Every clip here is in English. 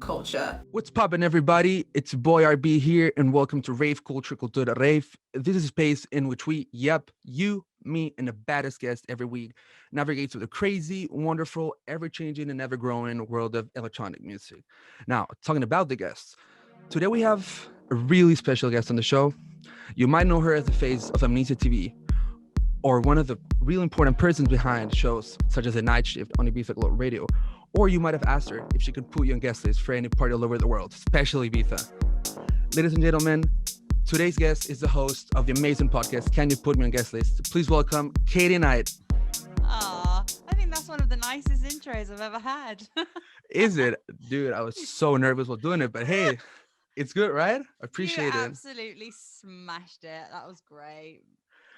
culture. What's poppin', everybody? It's your boy RB here, and welcome to Rave Culture Cultura Rave. This is a space in which we, you, me, and the baddest guest every week navigate through the crazy, wonderful, ever-changing, and ever-growing world of electronic music. Now, talking about the guests, today we have a really special guest on the show. You might know her as the face of Amnesia TV, or one of the really important persons behind shows such as The Night Shift on Ibiza Globe Radio. Or you might have asked her if she could put you on guest list for any party all over the world, especially Ibiza. Ladies and gentlemen, today's guest is the host of the amazing podcast, Can You Put Me on Guest List? Please welcome Katie Knight. I think that's one of the nicest intros I've ever had. Is it? Dude, I was so nervous while doing it, but hey, it's good, right? Appreciate You it. absolutely smashed it. That was great.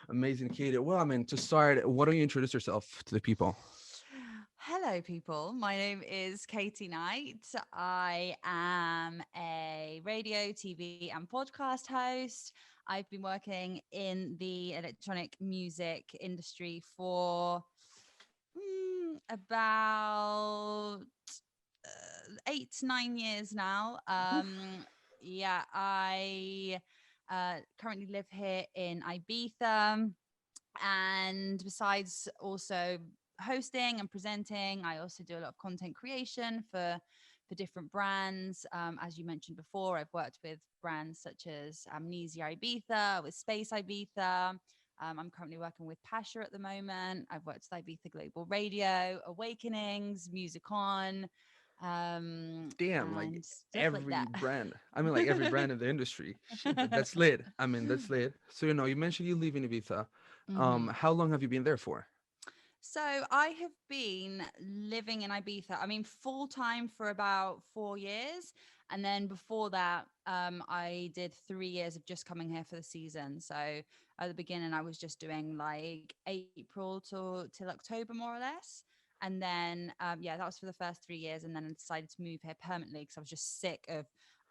Amazing, Katie. Well, to start, why don't you introduce yourself to the people? Hello, people. My name is Katie Knight. I am a radio, TV, and podcast host. I've been working in the electronic music industry for about 8 to 9 years now. I currently live here in Ibiza. And besides also hosting and presenting, I also do a lot of content creation for different brands. As you mentioned before, I've worked with brands such as Amnesia Ibiza, with Space Ibiza. I'm currently working with Pasha at the moment. I've worked with Ibiza Global Radio, Awakenings, Music On. Damn, like every brand. Every brand in the industry. Shit, that's lit. That's lit. So, you mentioned you live in Ibiza. How long have you been there for? So I have been living in Ibiza, full time for about 4 years. And then before that, I did 3 years of just coming here for the season. So at the beginning, I was just doing like April till October, more or less. And then, that was for the first 3 years. And then I decided to move here permanently because I was just sick of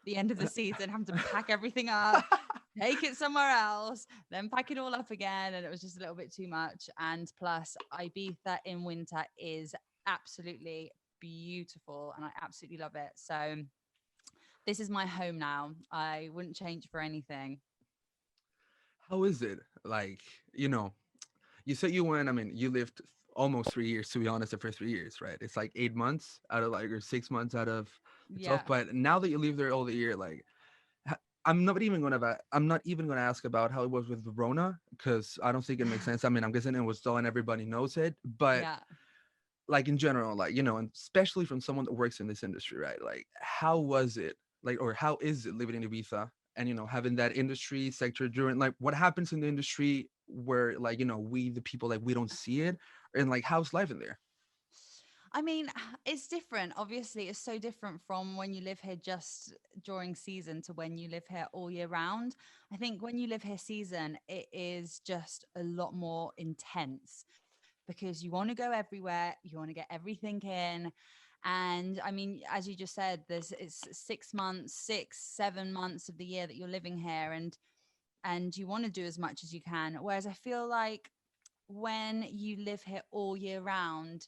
the end of the season, having to pack everything up, take it somewhere else, then pack it all up again. And it was just a little bit too much. And plus, Ibiza in winter is absolutely beautiful and I absolutely love it. So this is my home now. I wouldn't change for anything. How is it? You said you went, you lived almost 3 years, to be honest, the first 3 years, right? It's like 8 months out of or 6 months out of the 12. Yeah. But now that you live there all the year, I'm not even gonna ask about how it was with Verona because I don't think it makes sense. I'm guessing it was dull and everybody knows it, but Yeah. in general, and especially from someone that works in this industry, right? How was it, or how is it living in Ibiza and having that industry sector during what happens in the industry where we the people we don't see it, and how's life in there? It's different. Obviously, it's so different from when you live here just during season to when you live here all year round. I think when you live here season, it is just a lot more intense because you want to go everywhere, you want to get everything in. And as you just said, it's 6 months, 6, 7 months of the year that you're living here, and you want to do as much as you can. Whereas I feel like when you live here all year round,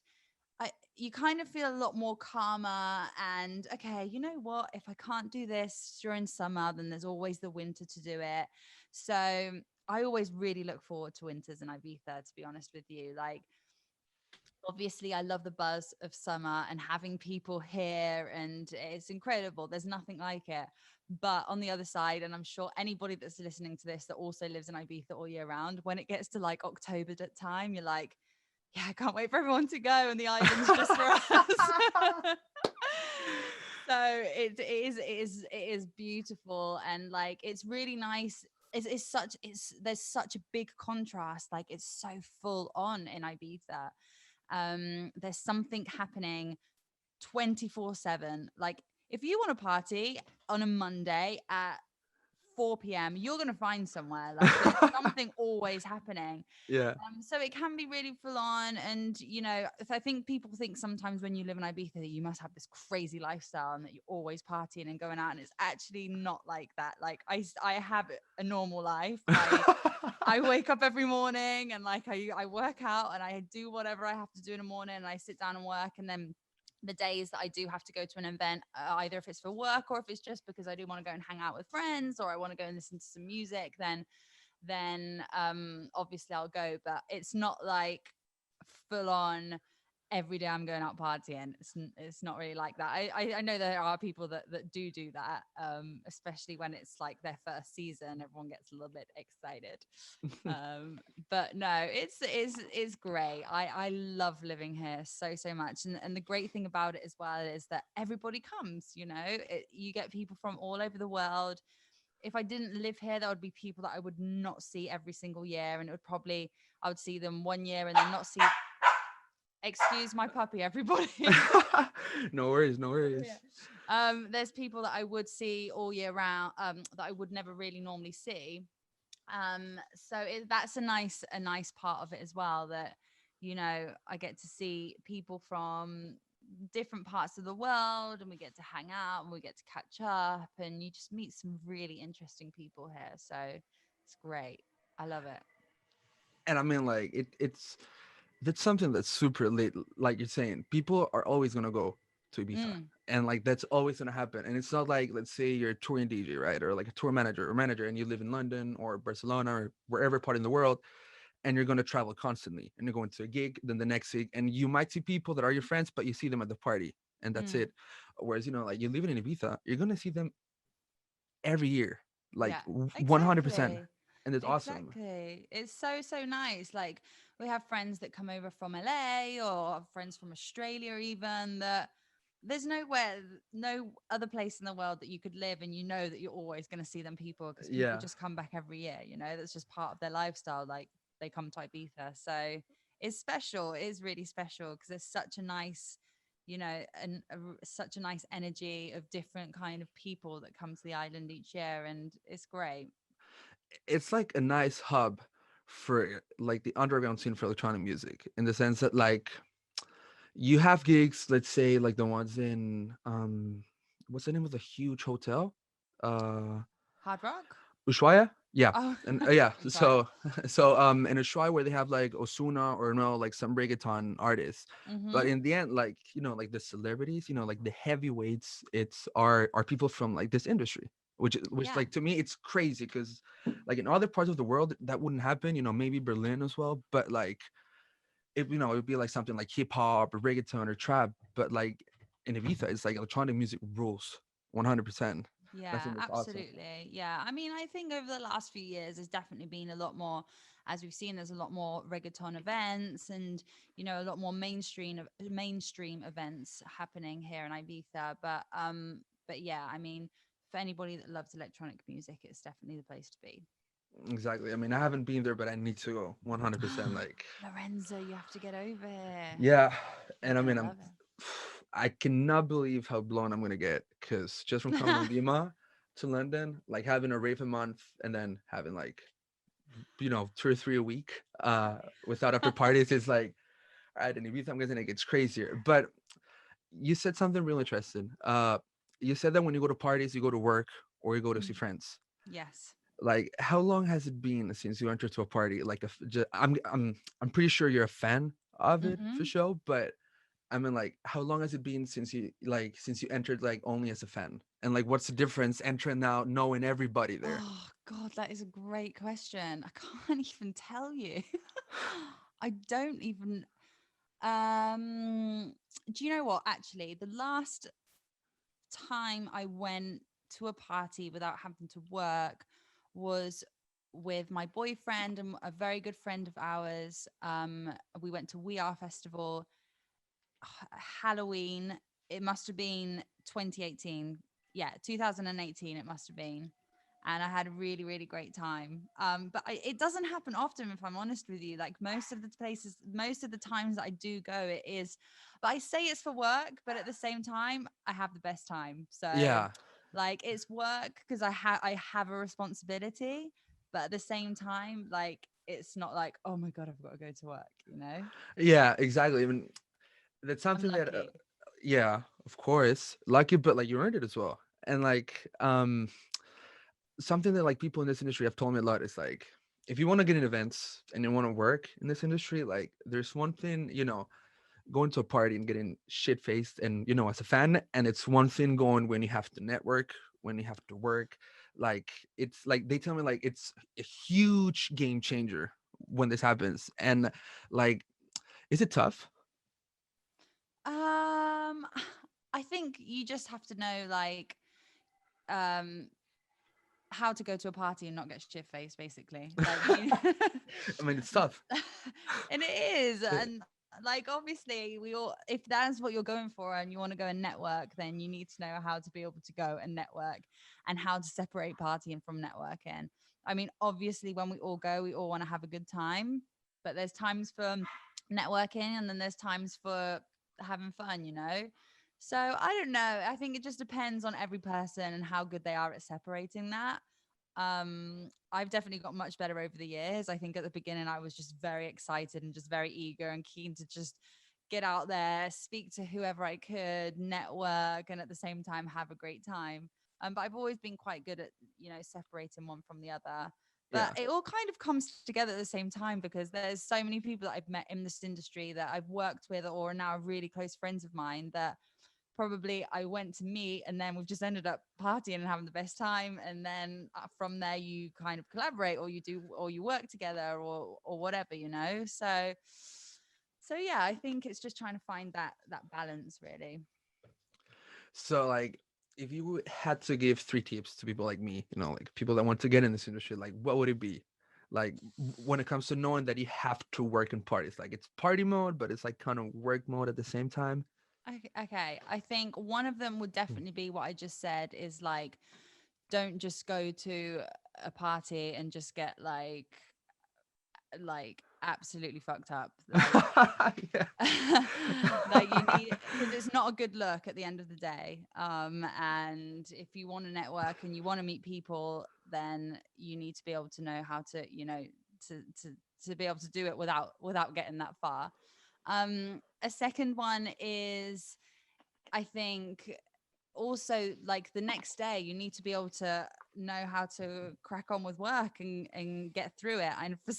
you kind of feel a lot more calmer and okay, you know what, if I can't do this during summer, then there's always the winter to do it. So I always really look forward to winters in Ibiza, to be honest with you. Obviously I love the buzz of summer and having people here, and it's incredible, there's nothing like it. But on the other side, and I'm sure anybody that's listening to this that also lives in Ibiza all year round, when it gets to October time, you're like, yeah, I can't wait for everyone to go and the island's just for us. So it is beautiful, and it's really nice. There's such a big contrast. It's so full on in Ibiza. There's something happening 24/7. If you want to party on a Monday at 4 p.m, you're going to find somewhere. There's something always happening. Yeah. So it can be really full on. And, if I think people think sometimes when you live in Ibiza that you must have this crazy lifestyle and that you're always partying and going out. And it's actually not like that. I have a normal life. I wake up every morning and I work out and I do whatever I have to do in the morning, and I sit down and work, and then the days that I do have to go to an event, either if it's for work or if it's just because I do want to go and hang out with friends or I want to go and listen to some music, then obviously I'll go. But it's not like full on every day I'm going out partying. It's not really like that. I know there are people that do that, especially when it's like their first season. Everyone gets a little bit excited. But no, it's great. I love living here so much, and the great thing about it as well is that everybody comes. You get people from all over the world. If I didn't live here, there would be people that I would not see every single year, and it would probably I would see them one year and then not see. Excuse my puppy, everybody. No worries, no Oh, worries. yeah. There's people that I would see all year round, that I would never really normally see. So that's a nice part of it as well, that I get to see people from different parts of the world, and we get to hang out and we get to catch up, and you just meet some really interesting people here. So it's great. I love it. And I mean, like it's that's something that's super late. Like you're saying, people are always gonna go to Ibiza, Mm, and like that's always gonna happen. And it's not like, let's say you're a touring DJ, right, or like a tour manager, and you live in London or Barcelona or wherever part in the world, and you're gonna travel constantly, and you're going to a gig, then the next gig, and you might see people that are your friends, but you see them at the party, and that's mm, it. Whereas like you living in Ibiza, you're gonna see them every year, like yeah, 100%, exactly. and it's awesome. Exactly. It's so nice. Like we have friends that come over from LA or friends from Australia even, that there's no other place in the world that you could live and that you're always going to see them people, because people Yeah, just come back every year, that's just part of their lifestyle. Like they come to Ibiza. So it's special. It is really special because there's such a nice, such a nice energy of different kind of people that come to the island each year, and it's great. it's like a nice hub for like the underground scene for electronic music, in the sense that like you have gigs, let's say like the ones in what's the name of the huge hotel, uh Hard rock. Ushuaia, yeah. Oh, And yeah, I'm sorry. so in Ushuaia, where they have like Osuna or no, like some reggaeton artists, but Mm-hmm. in the end, like like the celebrities, like the heavyweights, it's are people from like this industry, which Yeah. like to me it's crazy, because like in other parts of the world that wouldn't happen, maybe Berlin as well, but like it would be like something like hip hop or reggaeton or trap, but like in Ibiza, it's like electronic music rules 100%. I Yeah, think that's awesome. absolutely. Yeah. I mean, I think over the last few years, there's definitely been a lot more, as we've seen, there's a lot more reggaeton events and, a lot more mainstream events happening here in Ibiza. But yeah, I mean, for anybody that loves electronic music, it's definitely the place to be. Exactly. I mean, I haven't been there, but I need to go 100%. Like, Lorenzo, you have to get over here. yeah. You're And I gonna mean, love I cannot believe how blown I'm gonna get, because just from coming from it. Lima to London, like having a rave a month and then having like 2 or 3 a week, without after parties, it's like, all right, in Ibiza, I'm gonna think it's crazier. But you said something really interesting. You said that when you go to parties, you go to work or you go to see Mm, friends. yes. Like, how long has it been since you entered to a party? Like, I'm pretty sure you're a fan of it for Mm-hmm. sure, but I mean, like, how long has it been since you entered like only as a fan? And like, what's the difference entering now, knowing everybody there? Oh God, that is a great question. I can't even tell you. I don't even um do you know what, actually the last time I went to a party without having to work was with my boyfriend and a very good friend of ours. We went to We Are Festival, Halloween. It must have been 2018. Yeah, 2018 it must have been. And I had a really, really great time. It doesn't happen often, if I'm honest with you. Like most of the times that I do go, it is, but I say it's for work, but at the same time, I have the best time. So, Yeah, like, it's work because I have a responsibility, but at the same time, like, it's not like, oh my God, I've got to go to work. yeah, exactly. I mean, that's I'm something that, lucky. yeah, of course, lucky, but like you earned it as well. And like, something that like people in this industry have told me a lot is like, if you want to get in events and you want to work in this industry, like there's one thing, going to a party and getting shit faced, and as a fan, and it's one thing going when you have to network, when you have to work. Like, it's like they tell me like it's a huge game changer when this happens. And like, is it tough? Um, I think you just have to know like um how to go to a party and not get shit faced, basically. Like you I mean, it's tough. and it is. And like obviously we all, if that's what you're going for and you want to go and network, then you need to know how to be able to go and network and how to separate partying from networking. I mean, obviously when we all go, we all want to have a good time, but there's times for networking and then there's times for having fun. So I don't know. I think it just depends on every person and how good they are at separating that. I've definitely got much better over the years. I think at the beginning I was just very excited and just very eager and keen to just get out there, speak to whoever I could, network, and at the same time have a great time. But I've always been quite good at separating one from the other. But Yeah. it all kind of comes together at the same time because there's so many people that I've met in this industry that I've worked with or are now really close friends of mine that probably I went to meet and then we've just ended up partying and having the best time. And then from there you kind of collaborate or you do or you work together or whatever. So yeah, I think it's just trying to find that balance really. So like, if you had to give three tips to people like me, like people that want to get in this industry, like what would it be? Like, when it comes to knowing that you have to work in parties, like it's party mode, but it's like kind of work mode at the same time. Okay, I think one of them would Hmm. definitely be what I just said is like don't just go to a party and just get like absolutely fucked up like Yeah. like you need, because it's not a good look at the end of the day. And if you want to network and you want to meet people, then you need to be able to know how to to to to be able to do it without getting that far. A second one is, I think, also like the next day you need to be able to know how to crack on with work and get through it. And for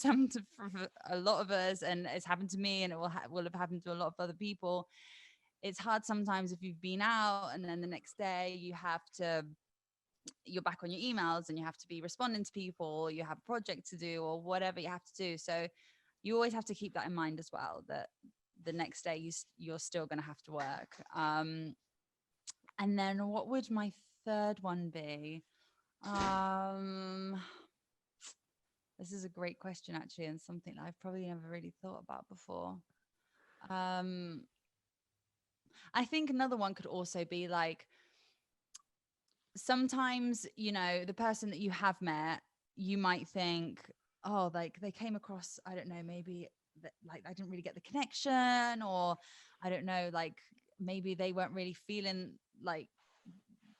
a lot of us, and it's happened to me and it will have happened to a lot of other people, it's hard sometimes if you've been out and then the next day you're back on your emails and you have to be responding to people, you have a project to do or whatever you have to do. So you always have to keep that in mind as well, that the next day you're still going to have to work. And then what would my third one be? Um, this is a great question actually, and something that I've probably never really thought about before. Um, I think another one could also be like sometimes, the person that you have met, you might think, oh, like they came across, I don't know, maybe that like I didn't really get the connection, or I don't know, like maybe they weren't really feeling like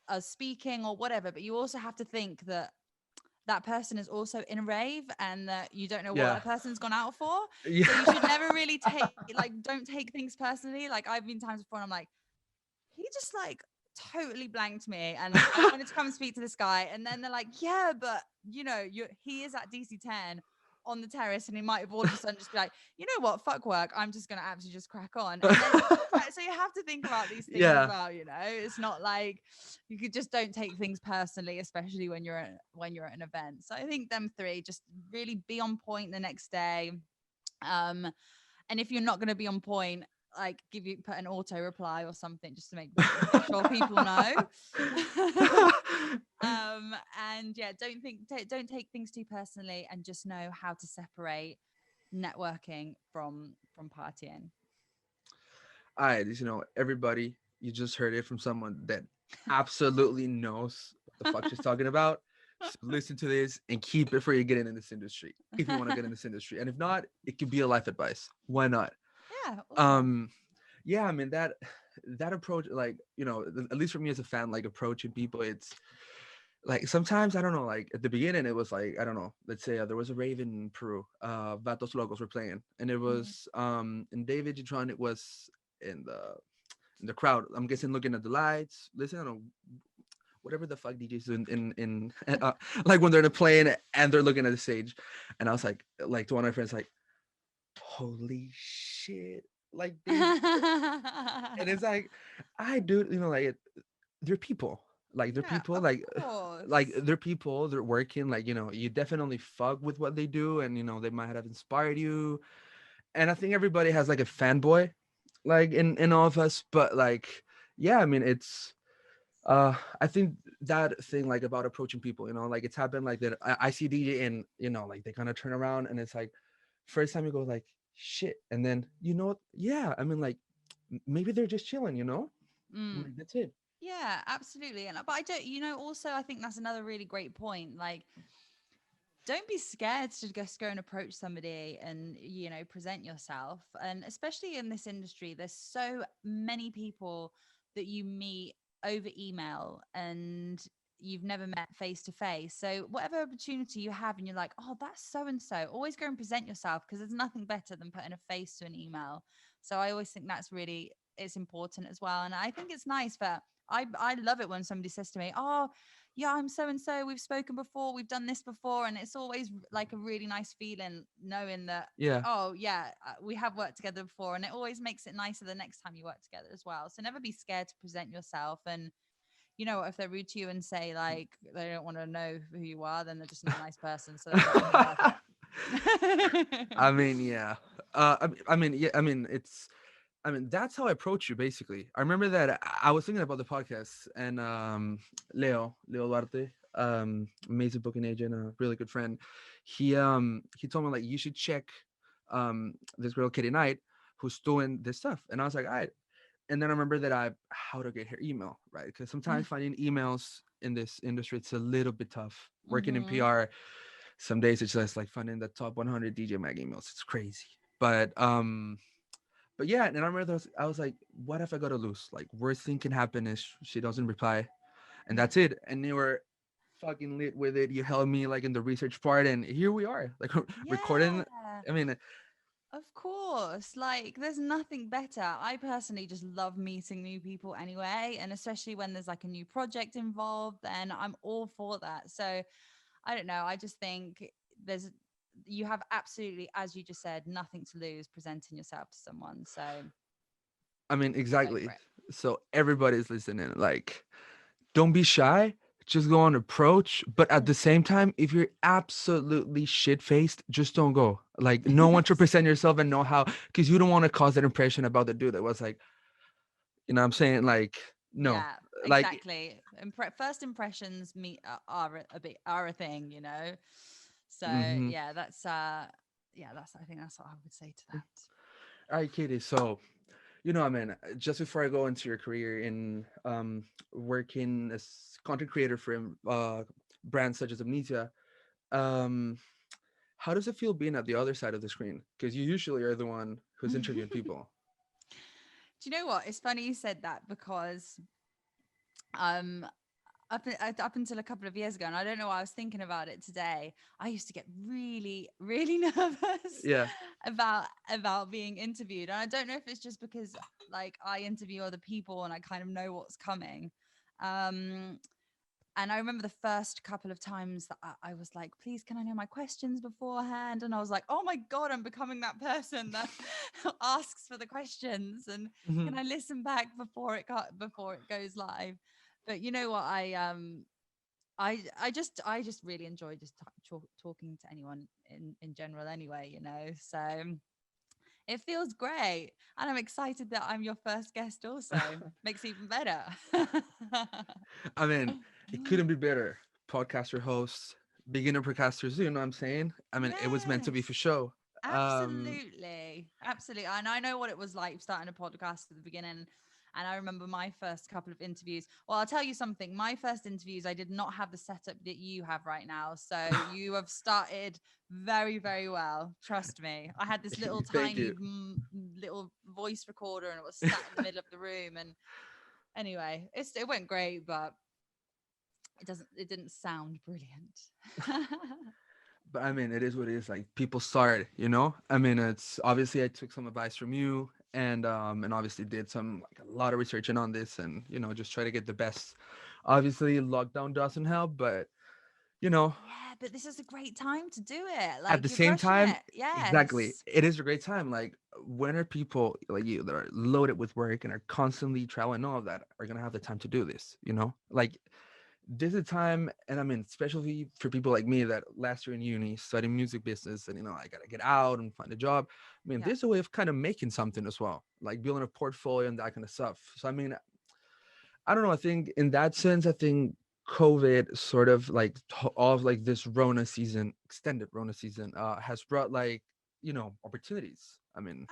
us speaking or whatever. But you also have to think that that person is also in a rave and that you don't know what Yeah. that person's gone out for. So you should Yeah. never really don't take things personally. Like I've been times before and I'm like, he just like totally blanked me and I wanted to come and speak to this guy. And then they're like, yeah, but he is at DC10 on the terrace and he might have all of a sudden just be like, you know what, fuck work, I'm just gonna absolutely just crack on. And then so you have to think about these things as Yeah. well. It's not like you could just don't take things personally, especially when you're at an event. So I think them three, just really be on point the next day. um and if you're not going to be on point, like put an auto reply or something just to make sure people know. And yeah, don't take things too personally and just know how to separate networking from partying. All right, everybody, you just heard it from someone that absolutely knows what the fuck she's talking about. So listen to this and keep it for you getting in this industry. If you want to get in this industry, and if not, it could be a life advice. Why not? Yeah, awesome. Um, yeah, I mean that approach, like at least for me as a fan, like approaching people, it's like sometimes I don't know, like at the beginning it was like I don't know, let's say there was a rave in Peru, Vatos Locos were playing, and it Mhm. was and David Jutron, it was in the crowd. I'm guessing looking at the lights, listening to whatever the fuck DJs do in like when they're in a plane and they're looking at the stage. And I was like to one of my friends, like, holy shit, like they, and it's like, I do, like they're people, like they're Yeah, people, of like course. they're people, they're working, like you definitely fuck with what they do, and they might have inspired you. And I think everybody has like a fanboy, like in all of us, but like, yeah, I mean, it's I think that thing, like, about approaching people, like it's happened like that. I see DJ, and like they kind of turn around, and it's like, first time you go like, shit, and then yeah, I mean, like, maybe they're just chilling, Mm. like, that's it. Yeah, absolutely. And but I don't, also I think that's another really great point. Like, don't be scared to just go and approach somebody and present yourself. And especially in this industry, there's so many people that you meet over email and you've never met face to face. So whatever opportunity you have and you're like, oh, that's so and so, always go and present yourself, because there's nothing better than putting a face to an email. So I always think that's really, it's important as well. And I think it's nice that I love it when somebody says to me, oh, yeah, I'm so and so. We've spoken before. We've done this before. And it's always like a really nice feeling knowing that, Yeah. oh, yeah, we have worked together before. And it always makes it nicer the next time you work together as well. So never be scared to present yourself. And, if they're rude to you and say, like, they don't want to know who you are, then they're just not a nice person. So that's not even worth it. I mean, yeah. I mean, yeah. I mean, that's how I approach you, basically. I remember that I was thinking about the podcast, and Leo Duarte, amazing booking agent, a really good friend. He told me, like, you should check this girl Katie Knight, who's doing this stuff, and I was like, all right. And then I remember that how to get her email, right? Because sometimes finding emails in this industry, it's a little bit tough. Working in Mm-hmm. PR, some days it's just like finding the top 100 DJ Mag emails. It's crazy. But yeah, and I remember I was like, what if I go to lose? Like, worst thing can happen is she doesn't reply, and Yeah. that's it. And you were fucking lit with it. You helped me, like, in the research part, and here we are, like, recording. Yeah. I mean, Of course, like there's nothing better. I personally just love meeting new people anyway, and especially when there's like a new project involved, then I'm all for that. So I don't know. I just think there's you have absolutely, as you just said, nothing to lose presenting yourself to someone. So go for exactly. it. So everybody's listening. Like, don't be shy. Just go on approach. But at the same time, if you're absolutely shit faced, just don't go. Like, no one to present yourself and know how, because you don't want to cause that impression about the dude that was like, what I'm saying? Like, no. Yeah, Like, exactly. First impressions are a thing, So mhm. yeah, that's I think that's what I would say to that. All right, Katie. So, I mean, just before I go into your career in working as content creator for brands such as Amnesia, um, how does it feel being at the other side of the screen? Because you usually are the one who's interviewing people. Do you know what? It's funny you said that because um up until a couple of years ago, and I don't know why I was thinking about it today, I used to get really, really nervous Yeah. about being interviewed. And I don't know if it's just because like I interview other people and I kind of know what's coming. Um and I remember the first couple of times that I was like, please, can I know my questions beforehand? And I was like, oh my God, I'm becoming that person that asks for the questions. And Hmm. can I listen back before it goes live? But you know what? I just really enjoy just talking to anyone in general anyway, So it feels great. And I'm excited that I'm your first guest also. Makes it even better. I mean, it couldn't be better. Podcaster hosts, beginner podcasters, you know what I'm saying? I mean, it was meant to be for Yes. show. Um, Absolutely. Absolutely. And I know what it was like starting a podcast at the beginning. And I remember my first couple of interviews. Well, I'll tell you something. My first interviews, I did not have the setup that you have right now. So you have started very, very well. Trust me. I had this little thank tiny you. little voice recorder and it was sat in the middle of the room. And anyway, it went great, but it didn't sound brilliant. But I mean, it is what it is. Like, people start. I mean, it's obviously I took some advice from you, and obviously did some, like, a lot of researching on this, and just try to get the best. Obviously, lockdown doesn't help, but you know, Yeah, but this is a great time to do it. at Like the you're same crushing time, it. exactly, Yes. it is a great time. Like, when are people like you that are loaded with work and are constantly traveling, all of that, are gonna have the time to do this? You know, like, this is a time, and I mean, especially for people like me that last year in uni studying music business, and I gotta get out and find a job. I mean, Yeah. there's a way of kind of making something as well, like building a portfolio and that kind of stuff. So I mean, I don't know. I think in that sense, I think COVID sort of like all of like this Rona season, extended Rona season, has brought like opportunities. I mean,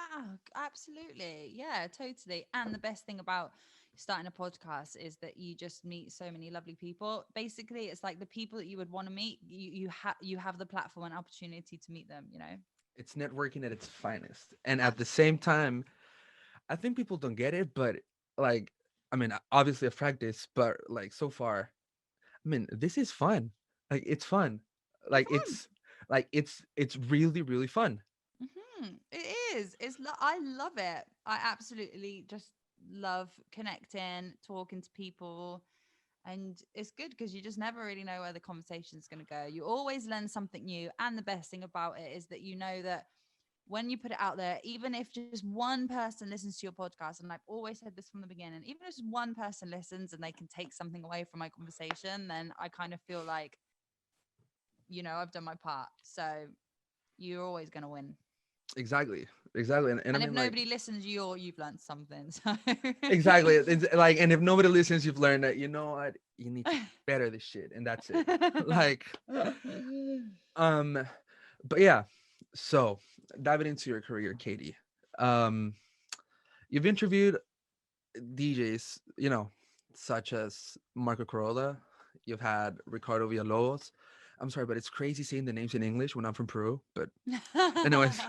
Absolutely. Yeah, totally. And the best thing about starting a podcast is that you just meet so many lovely people. Basically, it's like the people that you would want to meet, you have the platform and opportunity to meet them, you know? it's networking at its finest, and at the same Absolutely. time, I think people don't get it, but like, I mean, obviously I've practiced, but like so far, I mean, this is fun. Like, it's fun. It's Like, fun. it's really really fun. It is. I love it. I absolutely just love connecting, talking to people. And it's good because you just never really know where the conversation's going to go. You always learn something new. And the best thing about it is that you know that when you put it out there, even if just one person listens to your podcast, and I've always said this from the beginning, even if just one person listens and they can take something away from my conversation, then I kind of feel like, I've done my part. So you're always going to win. Exactly, exactly, and I And if mean, like, nobody listens, you've learned something. So exactly. It's like, and if nobody listens, you've learned that you need to better this shit, and that's it. Like, um, but yeah. So diving into your career, Katie, um, you've interviewed DJs, such as Marco Corolla. You've had Ricardo Villalobos. I'm sorry, but it's crazy saying the names in English when I'm from Peru. But anyways,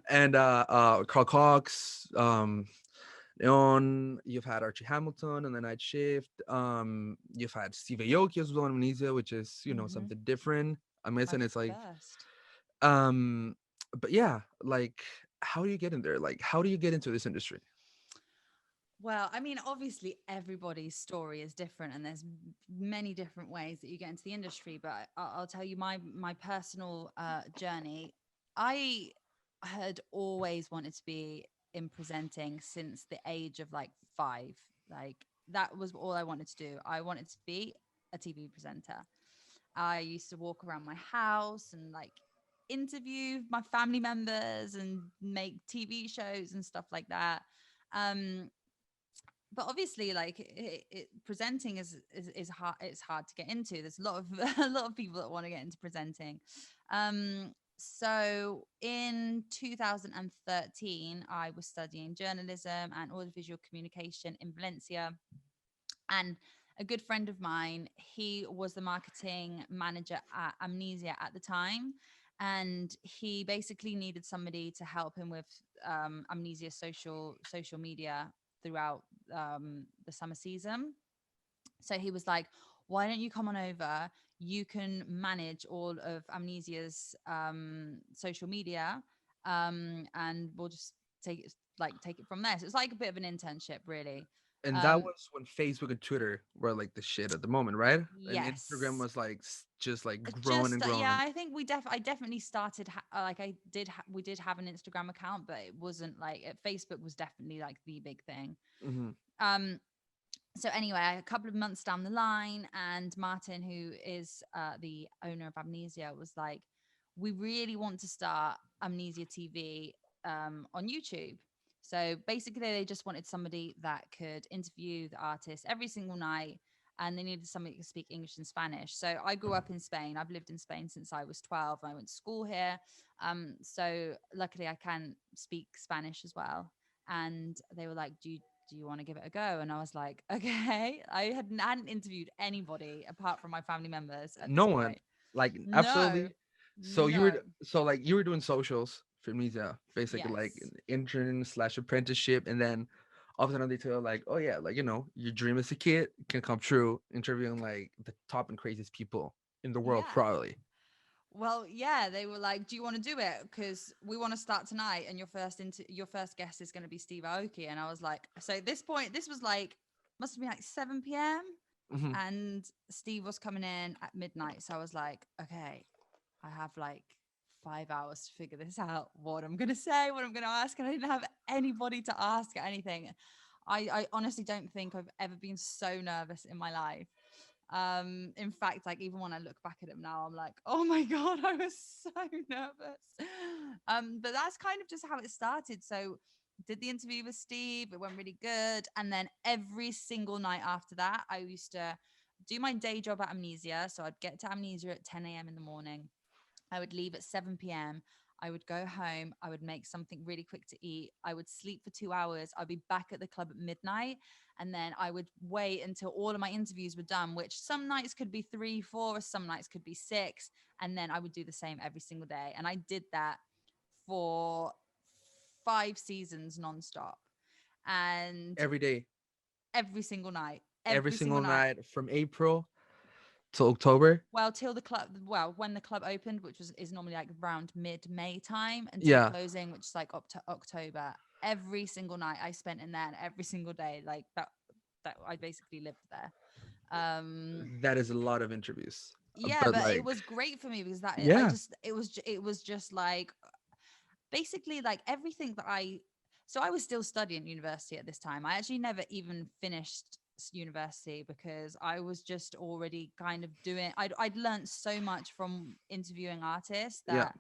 and Carl Cox, Leon, you've had Archie Hamilton on the night shift. You've had Steve Aoki as well on Amnesia, which is, hmm something different. I mean, My and it's like, first. um, but yeah, like, how do you get in there? Like, how do you get into this industry? Well, I mean, obviously, everybody's story is different, and there's many different ways that you get into the industry. But I'll tell you my personal journey. I had always wanted to be in presenting since the age of like 5. Like that was all I wanted to do. I wanted to be a TV presenter. I used to walk around my house and like interview my family members and make TV shows and stuff like that. Um, but obviously like presenting is hard. It's hard to get into. There's a lot of a lot of people that want to get into presenting. So in 2013 I was studying journalism and audiovisual communication in Valencia, and a good friend of mine, he was the marketing manager at Amnesia at the time, and he basically needed somebody to help him with Amnesia social media throughout the summer season. So he was like, why don't you come on over? You can manage all of Amnesia's social media, and we'll just take it from there. So it's like a bit of an internship, really. And that Um, was when Facebook and Twitter were like the shit at the moment, right? And Instagram yes. was like just like growing and Just yeah, growing. I think I definitely started like we did have an Instagram account, but it wasn't like Facebook was definitely like the big thing. Hmm. Um, so anyway, a couple of months down the line, and Martin, who is the owner of Amnesia, was like, we really want to start Amnesia TV on YouTube. So basically they just wanted somebody that could interview the artist every single night, and they needed somebody who could speak English and Spanish. So I grew up in Spain. I've lived in Spain since I was 12. I went to school here. So luckily I can speak Spanish as well. And they were like, do you want to give it a go? And I was like, okay. Hadn't interviewed anybody apart from my family members at No this one, point. like, No, absolutely. So you were no. so like you were doing socials for Amnesia, basically like Yes. an intern slash apprenticeship, and then all of a sudden they tell you like, oh yeah, like, your dream as a kid can come true, interviewing like the top and craziest people in the world, Yeah. probably. Well, yeah, they were like, "Do you want to do it? Because we want to start tonight, and your first guest is going to be Steve Aoki." And I was like, "So at this point, this was like must have been like 7 p.m. Mhm. and Steve was coming in at midnight. So I was like, okay, I have like 5 hours to figure this out. What I'm gonna say, what I'm gonna ask, and I didn't have anybody to ask anything. I honestly don't think I've ever been so nervous in my life. In fact, like even when I look back at it now, I'm like, oh my god, I was so nervous. But that's kind of just how it started. So did the interview with Steve, it went really good, and then every single night after that I used to do my day job at Amnesia. So I'd get to Amnesia at 10 a.m. in the morning. I would leave at 7 p.m. I would go home. I would make something really quick to eat. I would sleep for 2 hours. I'd be back at the club at midnight. And then I would wait until all of my interviews were done, which some nights could be 3, 4, some nights could be 6. And then I would do the same every single day. And I did that for 5 seasons nonstop. And Every day, every every single single night. night from April to October. Well, till the club, well, when the club opened, which was is normally like around mid-May time, until Yeah, closing, which is like up to October. Every single night I spent in there, and every single day, like that I basically lived there. Um, that is a lot of interviews. yeah, But but it like, was great for me because that I yeah, just it was just like basically like everything that so I was still studying university at this time. I actually never even finished university because I was just already kind of doing I'd learned so much from interviewing artists yeah, that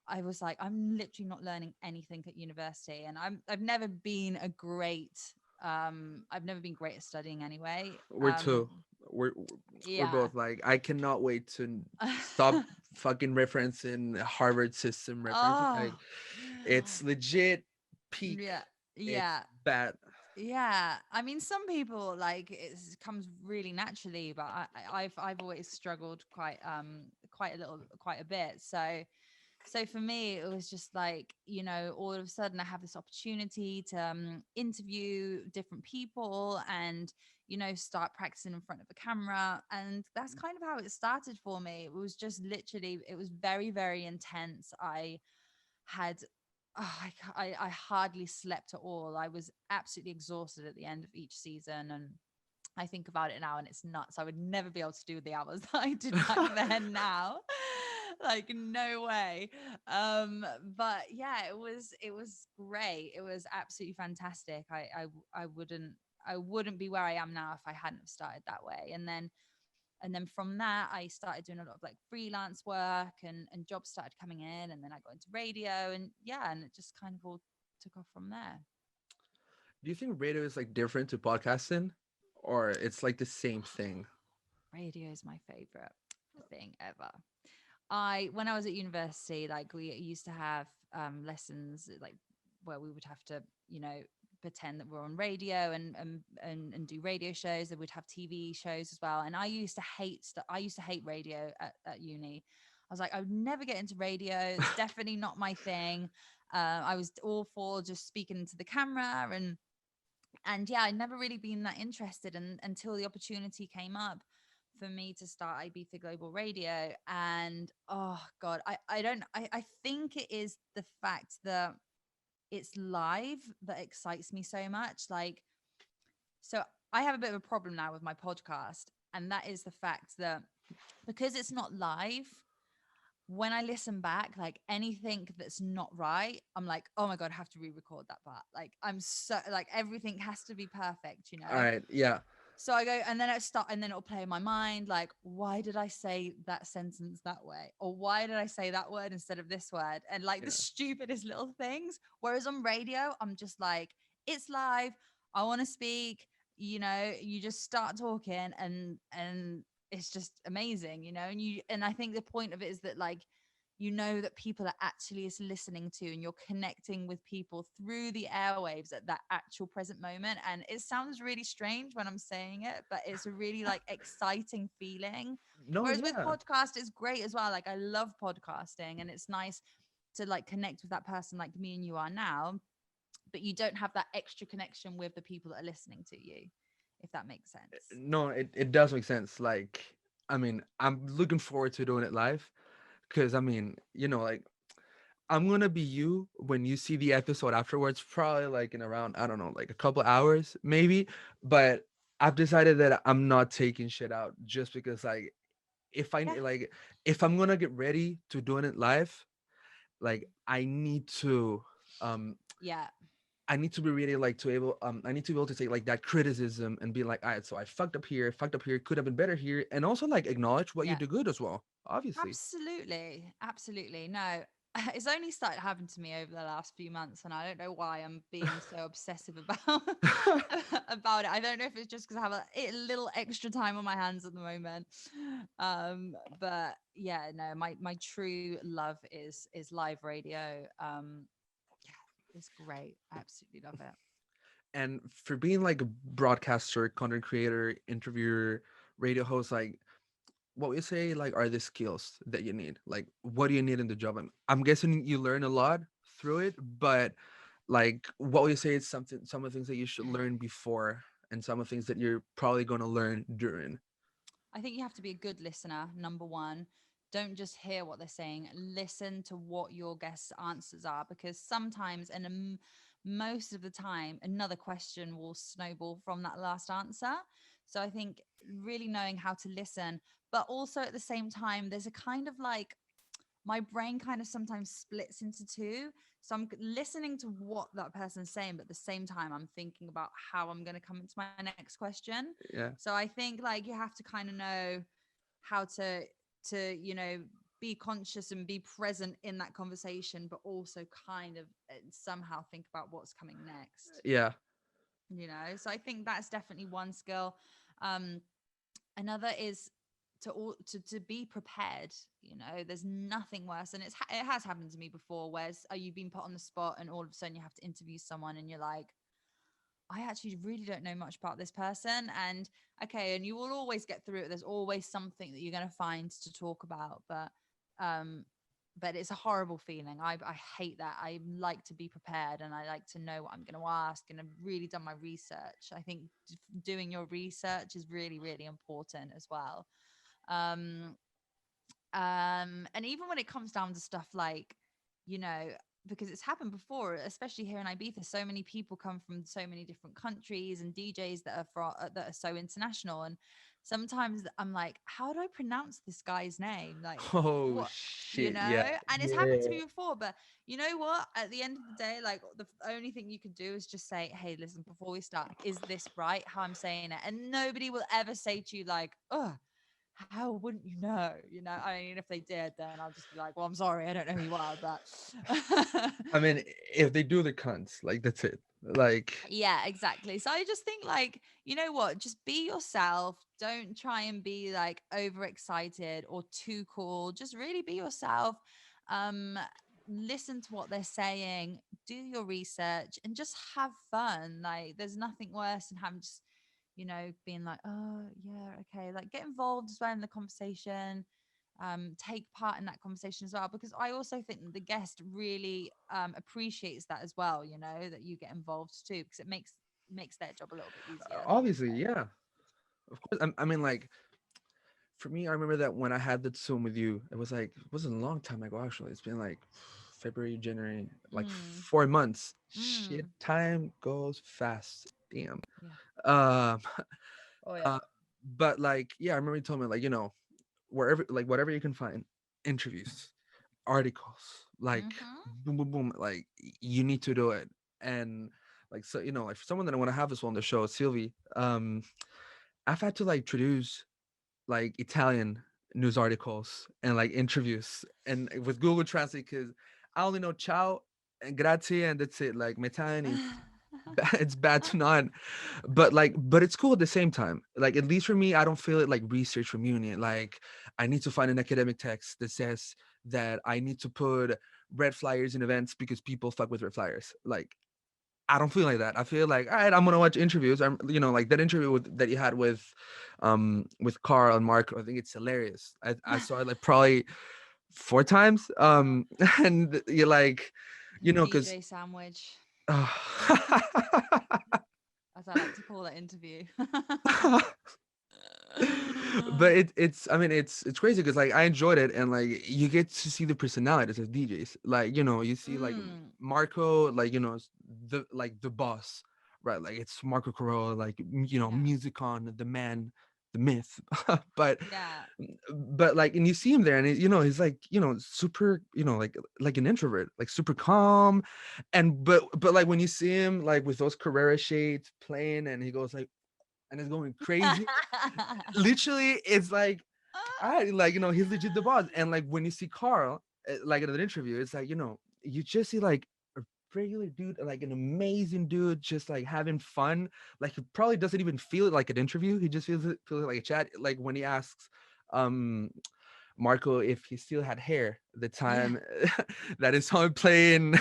I was like, I'm literally not learning anything at university. And I've never been a great I've never been great at studying anyway. we're two. We're we're Yeah. both like, I cannot wait to stop fucking referencing Harvard system referencing. Oh, Like, it's legit peak. yeah. It's Yeah. bad. Yeah, I mean, some people like it comes really naturally, but I've always struggled quite a little, quite a bit. So for me, it was just like, all of a sudden I have this opportunity to interview different people and start practicing in front of a camera, and that's kind of how it started for me. It was just literally, it was very, very intense. I had I hardly slept at all. I was absolutely exhausted at the end of each season, and I think about it now and it's nuts. I would never be able to do the hours that I did back then now. Like no way. But yeah, it was great. It was absolutely fantastic. I wouldn't be where I am now if I hadn't have started that way. And then from that I started doing a lot of like freelance work, and jobs started coming in, and then I got into radio, and yeah, and it just kind of all took off from there. Do you think radio is like different to podcasting, or it's like the same thing? Radio is my favorite thing ever. When I was at university, like we used to have lessons like where we would have to, pretend that we're on radio and do radio shows, and we'd have TV shows as well. And I used to hate radio at uni. I was like, I would never get into radio. It's definitely not my thing. I was all for just speaking into the camera, and yeah, I'd never really been that interested until the opportunity came up for me to start Ibiza Global Radio. And oh God, I think it is the fact that it's live that excites me so much. Like, so I have a bit of a problem now with my podcast, and that is the fact that because it's not live, when I listen back, like anything that's not right, I'm like, oh my God, I have to re-record that part. Like I'm so like everything has to be perfect, All right, yeah, So I go, and then and then it'll play in my mind, like, why did I say that sentence that way? Or why did I say that word instead of this word? And like the yeah. stupidest little things. Whereas on radio, I'm just like, it's live. I want to speak. You just start talking, and it's just amazing, and I think the point of it is that like that people are actually is listening to, and you're connecting with people through the airwaves at that actual present moment. And it sounds really strange when I'm saying it, but it's a really like exciting feeling. No, Whereas with yeah. podcast, it's great as well. Like I love podcasting, and it's nice to like connect with that person like me and you are now, but you don't have that extra connection with the people that are listening to you, if that makes sense. No, it does make sense. Like, I mean, I'm looking forward to doing it live, because I mean, like, I'm gonna be you when you see the episode afterwards, probably like in around, I don't know, like a couple hours maybe. But I've decided that I'm not taking shit out just because like if I Yeah. like if I'm gonna get ready to doing it live, like um Yeah. I need to be really like to able I need to be able to take like that criticism and be like, all right, so I fucked up here, could have been better here, and also like acknowledge what you Yeah. do good as well, obviously. Absolutely. Absolutely. No, it's only started happening to me over the last few months, and I don't know why I'm being so obsessive about about it. I don't know if it's just because I have a little extra time on my hands at the moment. But yeah, no, my true love is live radio. Yeah, it's great. I absolutely love it. And for being like a broadcaster, content creator, interviewer, radio host, like what we say like are the skills that you need, like what do you need in the job? I'm guessing you learn a lot through it, but like what we say is something, some of the things that you should learn before and some of the things that you're probably going to learn during. I think you have to be a good listener, number one. Don't just hear what they're saying. Listen to what your guests' answers are, because sometimes, and most of the time, another question will snowball from that last answer. So I think really knowing how to listen, but also at the same time, there's a kind of like my brain kind of sometimes splits into two. So I'm listening to what that person's saying, but at the same time, I'm thinking about how I'm going to come into my next question. Yeah, So I think like you have to kind of know how to be conscious and be present in that conversation, but also kind of somehow think about what's coming next. yeah. So I think that's definitely one skill. Um, Another is to be prepared. There's nothing worse, and it has happened to me before, where you've been put on the spot and all of a sudden you have to interview someone and you're like, I actually really don't know much about this person. And okay, and you will always get through it. There's always something that you're going to find to talk about, um but it's a horrible feeling. I hate that. I like to be prepared and I like to know what I'm going to ask, and I've really done my research. I think doing your research is really, really important as well. um and even when it comes down to stuff like, you know, because it's happened before, especially here in Ibiza, so many people come from so many different countries and DJs that are so international. And sometimes I'm like, how do I pronounce this guy's name? Like, Oh what, shit, yeah. and it's happened to Yeah. me before. But you know what? At the end of the day, like the only thing you can do is just say, hey, listen, before we start, is this right? How I'm saying it? And nobody will ever say to you like, oh, how wouldn't you know? I mean, if they did, then I'll just be like, well, I'm sorry, I don't know who you are. But I mean, if they do the cunts, like that's it. Like, yeah, exactly. So I just think, like, you know what? Just be yourself. Don't try and be like overexcited or too cool. Just really be yourself. Um, Listen to what they're saying, do your research, and just have fun. Like, there's nothing worse than having just, being like, oh yeah, okay, like get involved as well in the conversation. Take part in that conversation as well, because I also think that the guest really appreciates that as well, that you get involved too, because it makes their job a little bit easier. obviously, So yeah, of course. I mean, like for me, I remember that when I had that Zoom with you, it wasn't a long time ago. Actually, it's been like February, January, like mm, 4 months. Shit, mm, time goes fast. Damn. yeah. Um, Oh yeah. uh, but like, yeah, I remember you told me like, wherever, like whatever you can find, interviews, articles, like Mm-hmm. boom, boom, boom, like you need to do it. And like, so like for someone that I want to have this one on the show, Sylvie, I've had to like traduce like Italian news articles and like interviews and with Google Translate because I only know ciao and grazie and that's it. Like my Italian is it's bad to none, but it's cool at the same time. Like at least for me, I don't feel it like research from uni. Like I need to find an academic text that says that I need to put red flyers in events because people fuck with red flyers. Like I don't feel like that. I feel like, all right, I'm gonna watch interviews. I'm, like that interview that you had with Carl and Mark. I think it's hilarious. I saw it like probably 4 times. And you're like, because DJ sandwich, uh, as I like to call that interview. but it's I mean it's crazy because like I enjoyed it and like you get to see the personalities of DJs. Like you see like mm, Marco, like the boss. right? Like it's Marco Corella, like Yeah. Musicon, the man, the myth. but Yeah. like, and you see him there, and he's like, super, like an introvert, like super calm, and but like when you see him like with those Carrera shades playing, and he goes like, and it's going crazy. Literally, it's like, I like, he's legit the boss. And like when you see Carl, like in an interview, it's like, you just see like a regular dude, like an amazing dude, just like having fun. Like he probably doesn't even feel it like an interview. He just feels it like a chat. Like when he asks um Marco if he still had hair the Yeah. time that his song playing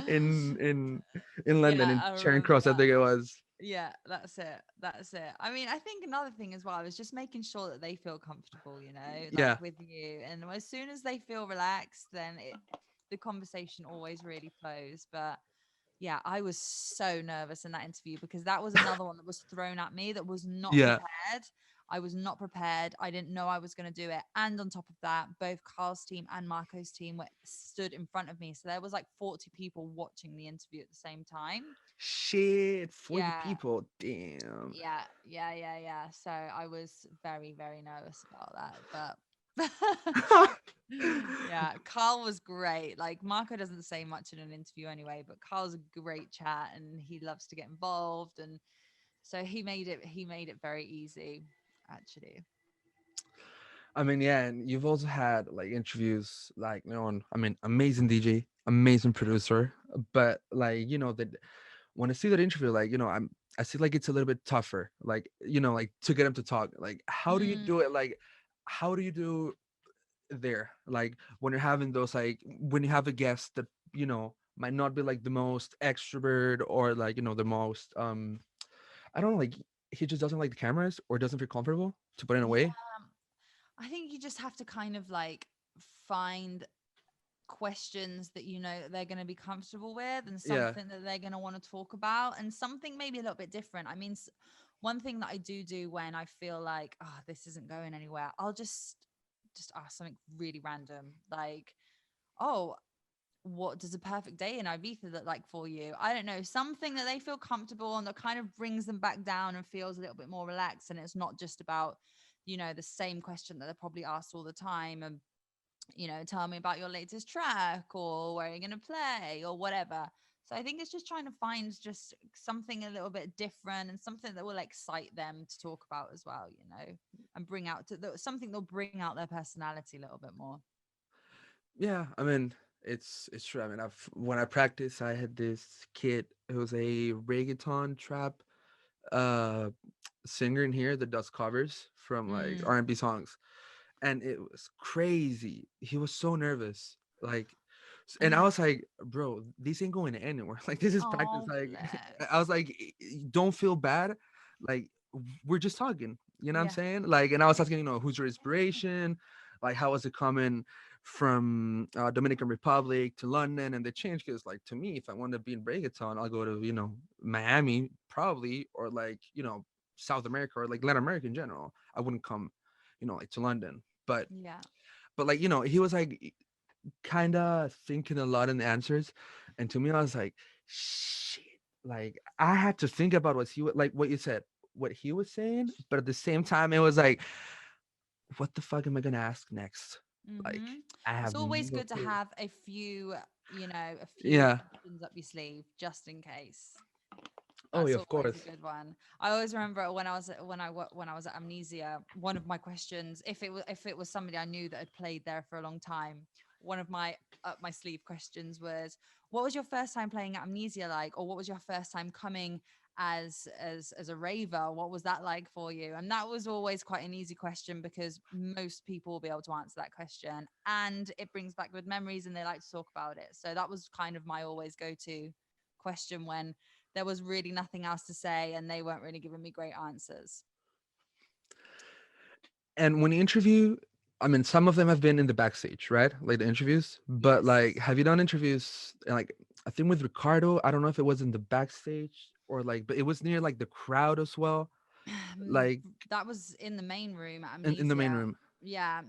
in London, Yeah, in I Charing remember Cross, I that. think it was. Yeah, that's it. That's it. I mean, I think another thing as well is just making sure that they feel comfortable, like Yeah. with you. And as soon as they feel relaxed, then the conversation always really flows. But yeah, I was so nervous in that interview because that was another one that was thrown at me that was not Yeah. prepared. I was not prepared. I didn't know I was going to do it. And on top of that, both Carl's team and Marco's team were stood in front of me. So there was like 40 people watching the interview at the same time. Shit, 40 Yeah. people. Damn. Yeah. So I was very, very nervous about that. But yeah, Carl was great. Like Marco doesn't say much in an interview anyway, but Carl's a great chat and he loves to get involved. And so he made it very easy, actually. I mean, yeah, and you've also had like interviews, like, I mean, amazing DJ, amazing producer, but like, that when I see that interview, like, I see like it's a little bit tougher, like, like to get him to talk. Like, how do you Mm, do it? Like, how do you do there? Like when you're having those, like when you have a guest that, might not be like the most extrovert, or like, the most I don't know, like he just doesn't like the cameras or doesn't feel comfortable to put it in a yeah, way. I think you just have to kind of like find questions that that they're going to be comfortable with and Yeah. something that they're going to want to talk about and something maybe a little bit different. I mean, one thing that I do when I feel like, oh, this isn't going anywhere, I'll just ask something really random, like, oh, what does a perfect day in Ibiza look like for you? I don't know, something that they feel comfortable and that kind of brings them back down and feels a little bit more relaxed, and it's not just about the same question that they're probably asked all the time, and tell me about your latest track or where you're going to play or whatever. So I think it's just trying to find just something a little bit different and something that will excite them to talk about as well, and bring out something that'll bring out their personality a little bit more. Yeah, I mean, it's true. I mean, when I practiced, I had this kid who was a reggaeton trap uh singer in here that does covers from like Mm. R&B songs, and it was crazy. He was so nervous, like, and I was like, bro, this ain't going anywhere. Like, this is practice. Oh, Like, I bless. was like, don't feel bad. Like, we're just talking. You know what I'm Yeah. saying? Like, and I was asking, who's your inspiration? Like, how was it coming from Dominican Republic to London? And they changed because, like, to me, if I want to be in reggaeton, I'll go to Miami probably, or like South America, or like Latin America in general. I wouldn't come, like to London. Yeah. But like, he was like kind of thinking a lot in the answers, and to me, I was like, shit. Like I had to think about like what you said, what he was saying, but at the same time, it was like, what the fuck am I gonna ask next? Like Hmm. I It's have always no good to clue. have a few Yeah. options up your sleeve just in case. Oh yeah, That's of always a course. good one. I always remember when I was at Amnesia, one of my questions, if it was somebody I knew that had played there for a long time, one of my up my sleeve questions was, "What was your first time playing at Amnesia like?" Or "What was your first time coming as a raver? What was that like for you?" And that was always quite an easy question because most people will be able to answer that question, and it brings back good memories, and they like to talk about it. So that was kind of my always go to question when there was really nothing else to say and they weren't really giving me great answers. And when you interview, I mean, some of them have been in the backstage, right? Like the interviews. But like, Yes. have you done interviews? Like, I think with Ricardo, I don't know if it was in the backstage or like, but it was near like the crowd as well. Like That was in the main room at in the main Amnesia. room. Yeah.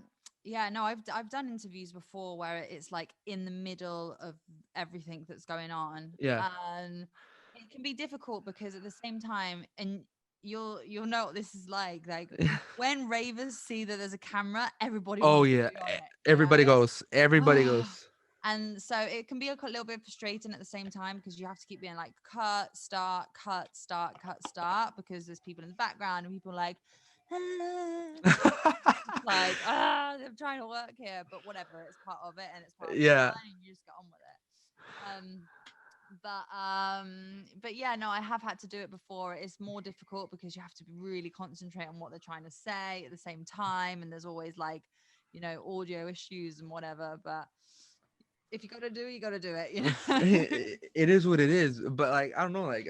Yeah, no, I've done interviews before where it's like in the middle of everything that's going on. Yeah. And it can be difficult because at the same time, and you'll know what this is like when ravers see that there's a camera, everybody Oh wants to yeah, be on it, you know. everybody goes. Everybody Ah, goes. and so it can be a little bit frustrating at the same time because you have to keep being like cut, start, cut, start, cut, start, because there's people in the background and people like, "Ah," like, I'm trying to work here, but whatever, it's part of it and it's part of the Yeah. fun, and you just get on with it. But yeah, no, I have had to do it before. It's more difficult because you have to really concentrate on what they're trying to say at the same time, and there's always like, audio issues and whatever. But if you got to do it, you got to do it, It is what it is. But like, I don't know. Like,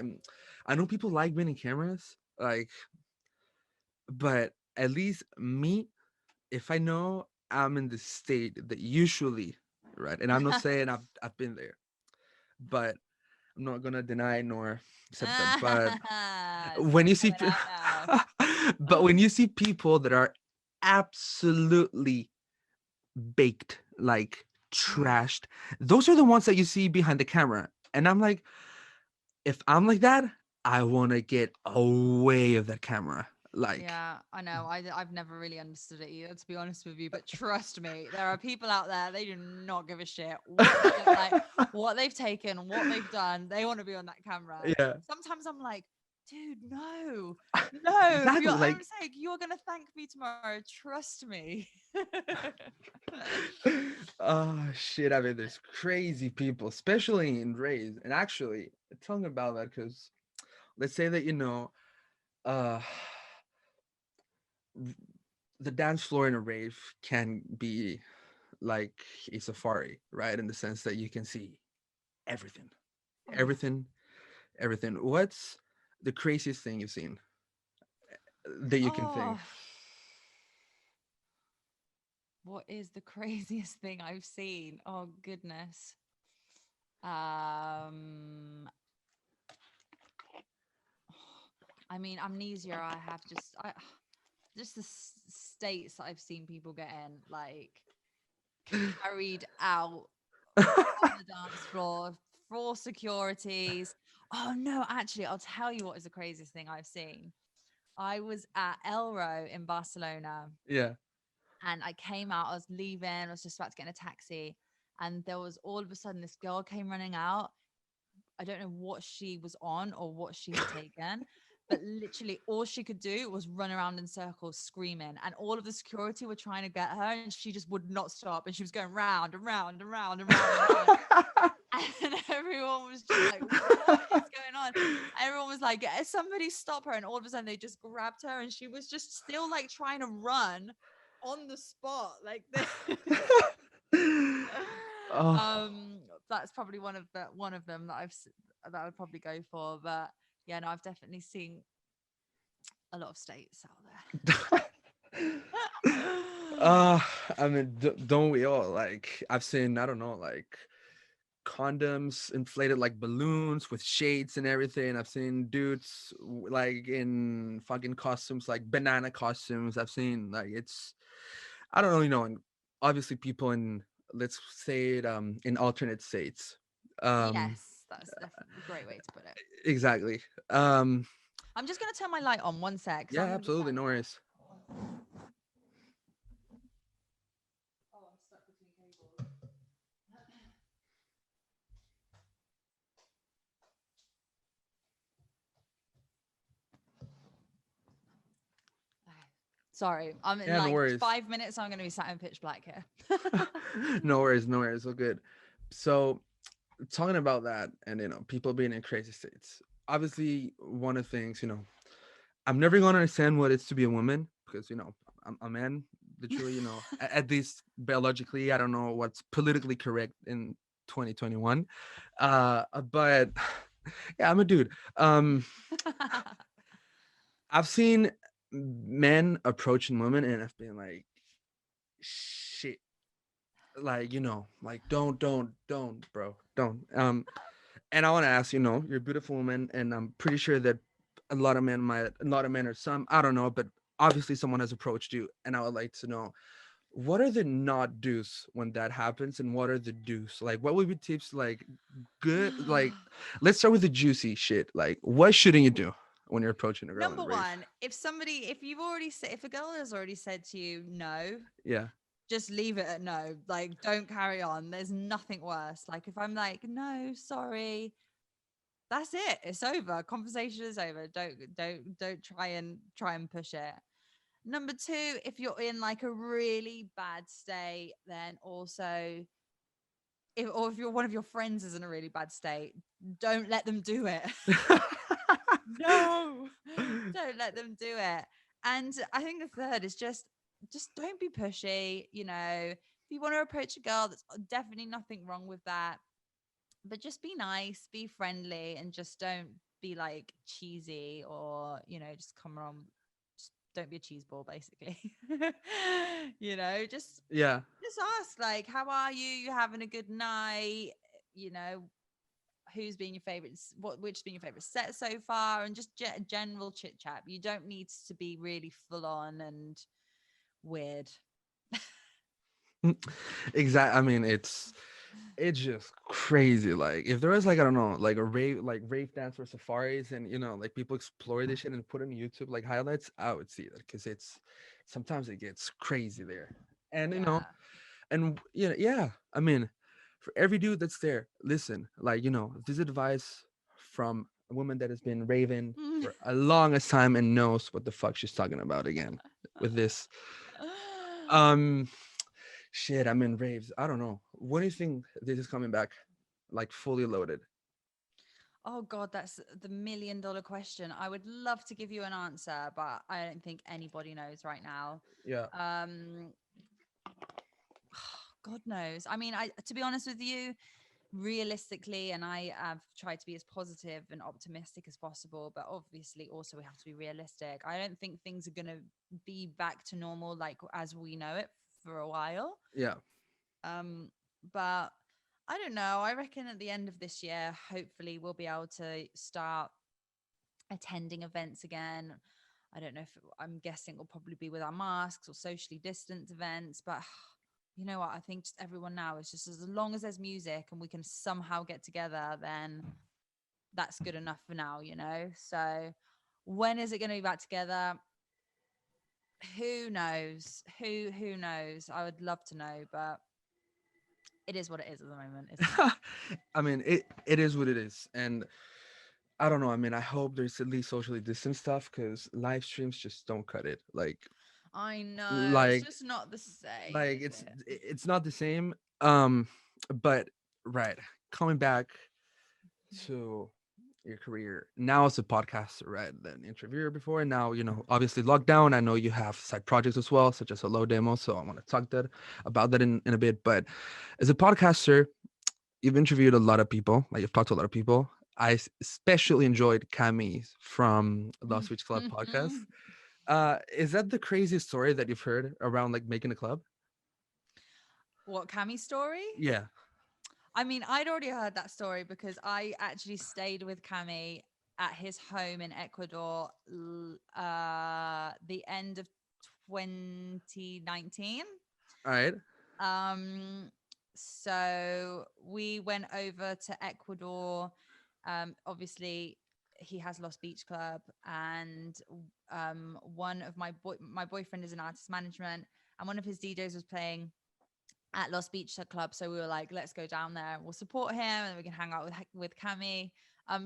I know people like being in cameras. Like, but at least me, if I know I'm in the state that usually, right, and I'm not saying I've been there, but I'm not gonna deny nor accept that. But It's when all you see, coming out now. but when you see people that are absolutely baked, like trashed, those are the ones that you see behind the camera. And I'm like, if I'm like that, I want to get away of that camera. Like, Yeah, I know. I've never really understood it either, to be honest with you. But trust me, there are people out there, they do not give a shit what they look like, what they've taken, what they've done. They want to be on that camera. yeah, Sometimes I'm like, dude, no, for your exactly. own Like, sake, you're gonna thank me tomorrow. Trust me. oh shit. I mean, there's crazy people, especially in raves. And actually, talking about that, because let's say that, uh, the dance floor in a rave can be like a safari, right? In the sense that you can see everything, Oh yeah. everything, everything. What's the craziest thing you've seen that you can think? Oh, what is the craziest thing I've seen? Oh goodness. Um, I mean, amnesia. I have just the states that I've seen people get in, like carried out on the dance floor for securities. Oh no, actually, I'll tell you what is the craziest thing I've seen. I was at Elro in Barcelona Yeah. and I came out, I was leaving, I was just about to get in a taxi, and there was all of a sudden this girl came running out. I don't know what she was on or what she had taken, but literally all she could do was run around in circles screaming. And all of the security were trying to get her, and she just would not stop. And she was going round and round and round and round and round. And everyone was just like, what is going on? Everyone was like, somebody stop her. And all of a sudden they just grabbed her, and she was just still like trying to run on the spot like this. Oh, um that's probably one of them that that I would probably go for. But yeah, no, I've definitely seen a lot of states out there. uh, I mean, don't we all? Like, I've seen, I don't know, like condoms inflated like balloons with shades and everything. I've seen dudes like in fucking costumes, like banana costumes. I've seen like I don't know, and obviously people in, let's say it, in alternate states. Um, Yes, that's definitely a great way to put it. exactly. Um, I'm just gonna turn my light on one sec because yeah, I'm gonna be sat absolutely, in no here. worries. Oh, I'm stuck between cables. Okay. Sorry, I'm in Yeah, no like worries. 5 minutes. I'm gonna be sat in pitch black here. No worries, no worries. All good. So, talking about that, and people being in crazy states. Obviously, one of the things, I'm never gonna understand what it's to be a woman because I'm a man. Literally, at least biologically, I don't know what's politically correct in 2021. But yeah, I'm a dude. I've seen men approaching women, and I've been like, shit, like like don't, bro, don't. And I want to ask, you're a beautiful woman, and I'm pretty sure that a lot of men or some, I don't know, but obviously someone has approached you, and I would like to know what are the not do's when that happens, and what are the do's? Like, what would be tips? Like, good. Like, let's start with the juicy shit. Like, what shouldn't you do when you're approaching a girl in Number a rave? one, if you've already said, if a girl has already said to you no, Yeah. just leave it at no. Like, don't carry on. There's nothing worse. Like, if I'm like, no, sorry, that's it. It's over. Conversation is over. Don't try and push it. Number two, if you're in like a really bad state, then also if you're one of your friends is in a really bad state, don't let them do it. No, don't let them do it. And I think the third is just don't be pushy. If you want to approach a girl, there's definitely nothing wrong with that. But just be nice, be friendly, and just don't be like cheesy or just come around. Just don't be a cheese ball, basically. you know, just Yeah. just ask like, how are you? You having a good night? You know, who's been your favorites, which been your favorite set so far, and just general chit chat. You don't need to be really full on and weird. Exactly. I mean, it's just crazy. Like, if there was, like, I don't know, like a rave dance or safaris, and like people explore this shit and put it on YouTube like highlights, I would see that, because it's sometimes it gets crazy there. And Yeah. and yeah, I mean, for every dude that's there, listen, like, this advice from a woman that has been raving for a longest time and knows what the fuck she's talking about. Again, with this, um shit, I'm in raves. I don't know, what do you think this is coming back, like, fully loaded? Oh God, that's the $1 million question. I would love to give you an answer, but I don't think anybody knows right now. Yeah. Um, God knows. I mean, to be honest with you, realistically, and I have tried to be as positive and optimistic as possible, but obviously also we have to be realistic. I don't think things are going to be back to normal like as we know it for a while. Yeah. um but I don't know. I reckon at the end of this year, hopefully we'll be able to start attending events again. I don't know if I'm guessing it'll probably be with our masks or socially distant events, but you know what? I think just everyone now is just, as long as there's music and we can somehow get together, then that's good enough for now. So when is it going to be back together? Who knows? Who knows? I would love to know, but it is what it is at the moment, isn't it? I mean, it is what it is. And I don't know, I mean, I hope there's at least socially distant stuff, because live streams just don't cut it. I know. It's Like just not the same, like is it's it? it's not the same. But right, coming back to your career now as a podcaster, right, then interviewer before, and now, obviously lockdown, I know you have side projects as well, such as a low demo, so I want to talk about that in a bit. But as a podcaster, you've interviewed a lot of people, like, you've talked to a lot of people. I especially enjoyed Cami from Lost Beach Club podcast. Is that the craziest story that you've heard around, like, making a club? What, Cammy's story? Yeah. I mean, I'd already heard that story because I actually stayed with Cami at his home in Ecuador the end of 2019. All right. Um, so we went over to Ecuador. Obviously, he has Lost Beach Club, and one of my boyfriend is in artist management, and one of his DJs was playing at Lost Beach Club. So we were like, let's go down there and we'll support him and we can hang out with Cami.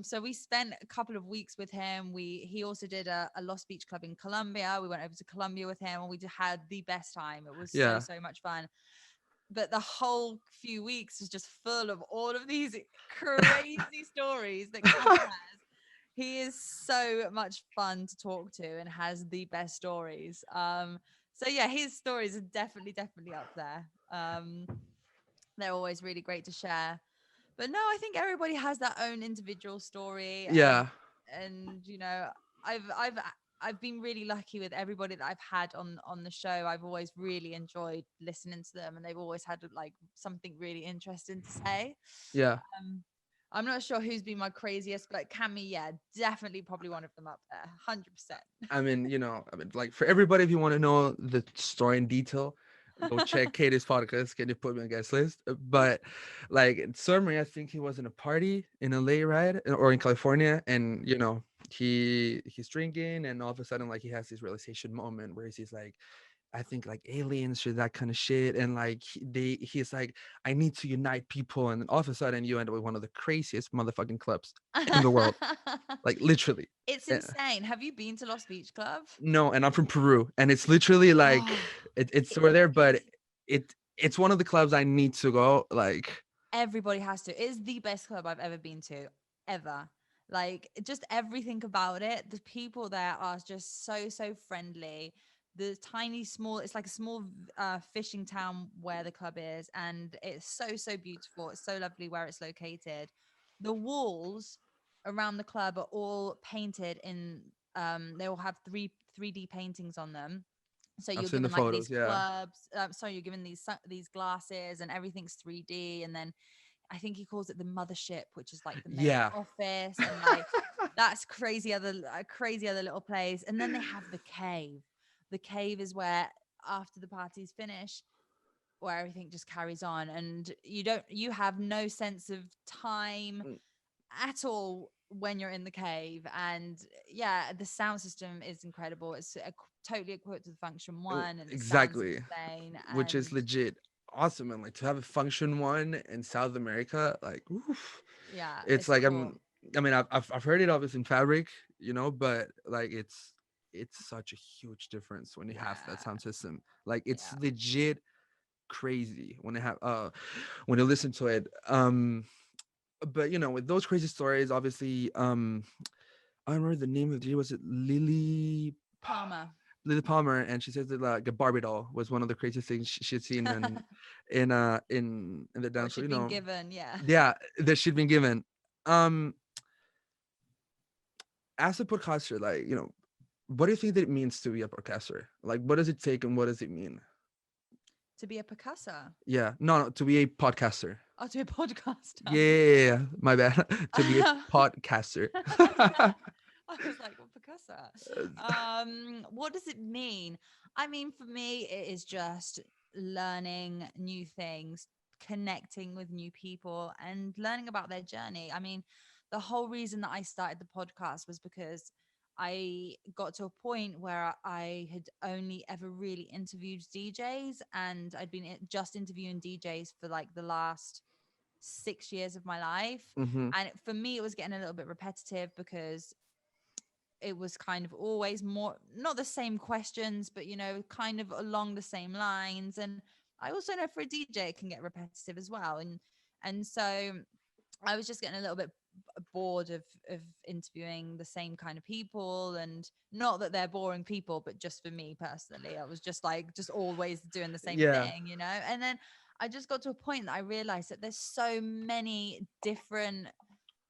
So we spent a couple of weeks with him. He also did a Lost Beach Club in Colombia. We went over to Colombia with him and we had the best time. It was Yeah. so much fun. But the whole few weeks was just full of all of these crazy stories that Cami has. He is so much fun to talk to and has the best stories. So yeah, his stories are definitely up there. They're always really great to share. But no, I think everybody has their own individual story, and Yeah. and you know, I've I've I've been really lucky with everybody that I've had on the show. I've always really enjoyed listening to them, and they've always had like something really interesting to say. Yeah. Um, I'm not sure who's been my craziest, but Cami, yeah, definitely probably one of them up there, 100%. I mean, like, for everybody, if you want to know the story in detail, Go check Katie's podcast. Can you put me on guest list? But like in summary, I think he was in a party in LA, right, or in California, and he's drinking, and all of a sudden, like he has this realization moment where he's like, I think like aliens or that kind of shit, and like he's like, I need to unite people, and then all of a sudden you end up with one of the craziest motherfucking clubs in the world, like literally. It's Eh, insane. Have you been to Lost Beach Club? No, and I'm from Peru, and it's literally like Oh, it's it over there, but is. it's one of the clubs I need to go. Like, Everybody has to. It's the best club I've ever been to, ever. Like just everything about it. The people there are just so friendly. The tiny small, it's like a small fishing town where the club is, and it's so beautiful. It's so lovely where it's located. The walls around the club are all painted in. They will have 3D paintings on them, so I've you're seen the given like these photos. Yeah, clubs, sorry, you're given these glasses, and everything's 3D. And then I think he calls it the mothership, which is like the main yeah. office, and like that's crazy other crazy other little place. And then they have the cave. The cave is where after the party's finished, where everything just carries on, and you have no sense of time Mm, at all when you're in the cave. And yeah, the sound system is incredible. It's totally equipped with function one, and it sounds exactly, insane. which is And legit awesome, and like to have a function one in South America, like, oof, yeah, it's it's like cool. I mean, I've heard it obviously in Fabric, but like it's such a huge difference when you have that Yeah, sound system. Like it's yeah. legit crazy when they have when you listen to it. But with those crazy stories, obviously, I don't remember the name of the was it Lily Palmer. Lily Palmer, and she says that like a Barbie doll was one of the craziest things she'd seen in the What dance. So she'd been given, yeah. yeah, that she'd been given. Um, as a podcaster, like what do you think that it means to be a podcaster? Like, what does it take, and what does it mean? To be a Picasso. Yeah, no, to be a podcaster. Oh, to be a podcaster. Yeah, my bad. To be a podcaster. I was like, well, Picasso. What does it mean? I mean, for me, it is just learning new things, connecting with new people, and learning about their journey. I mean, the whole reason that I started the podcast was because I got to a point where I had only ever really interviewed DJs, and I'd been just interviewing DJs for like the last 6 years of my life. Hmm. And for me, it was getting a little bit repetitive because it was kind of always more, not the same questions, but, kind of along the same lines. And I also know for a DJ, it can get repetitive as well. And so I was just getting a little bit bored of interviewing the same kind of people. And not that they're boring people, but just for me personally, I was just like just always doing the same Yeah, thing. And then I just got to a point that I realized that there's so many different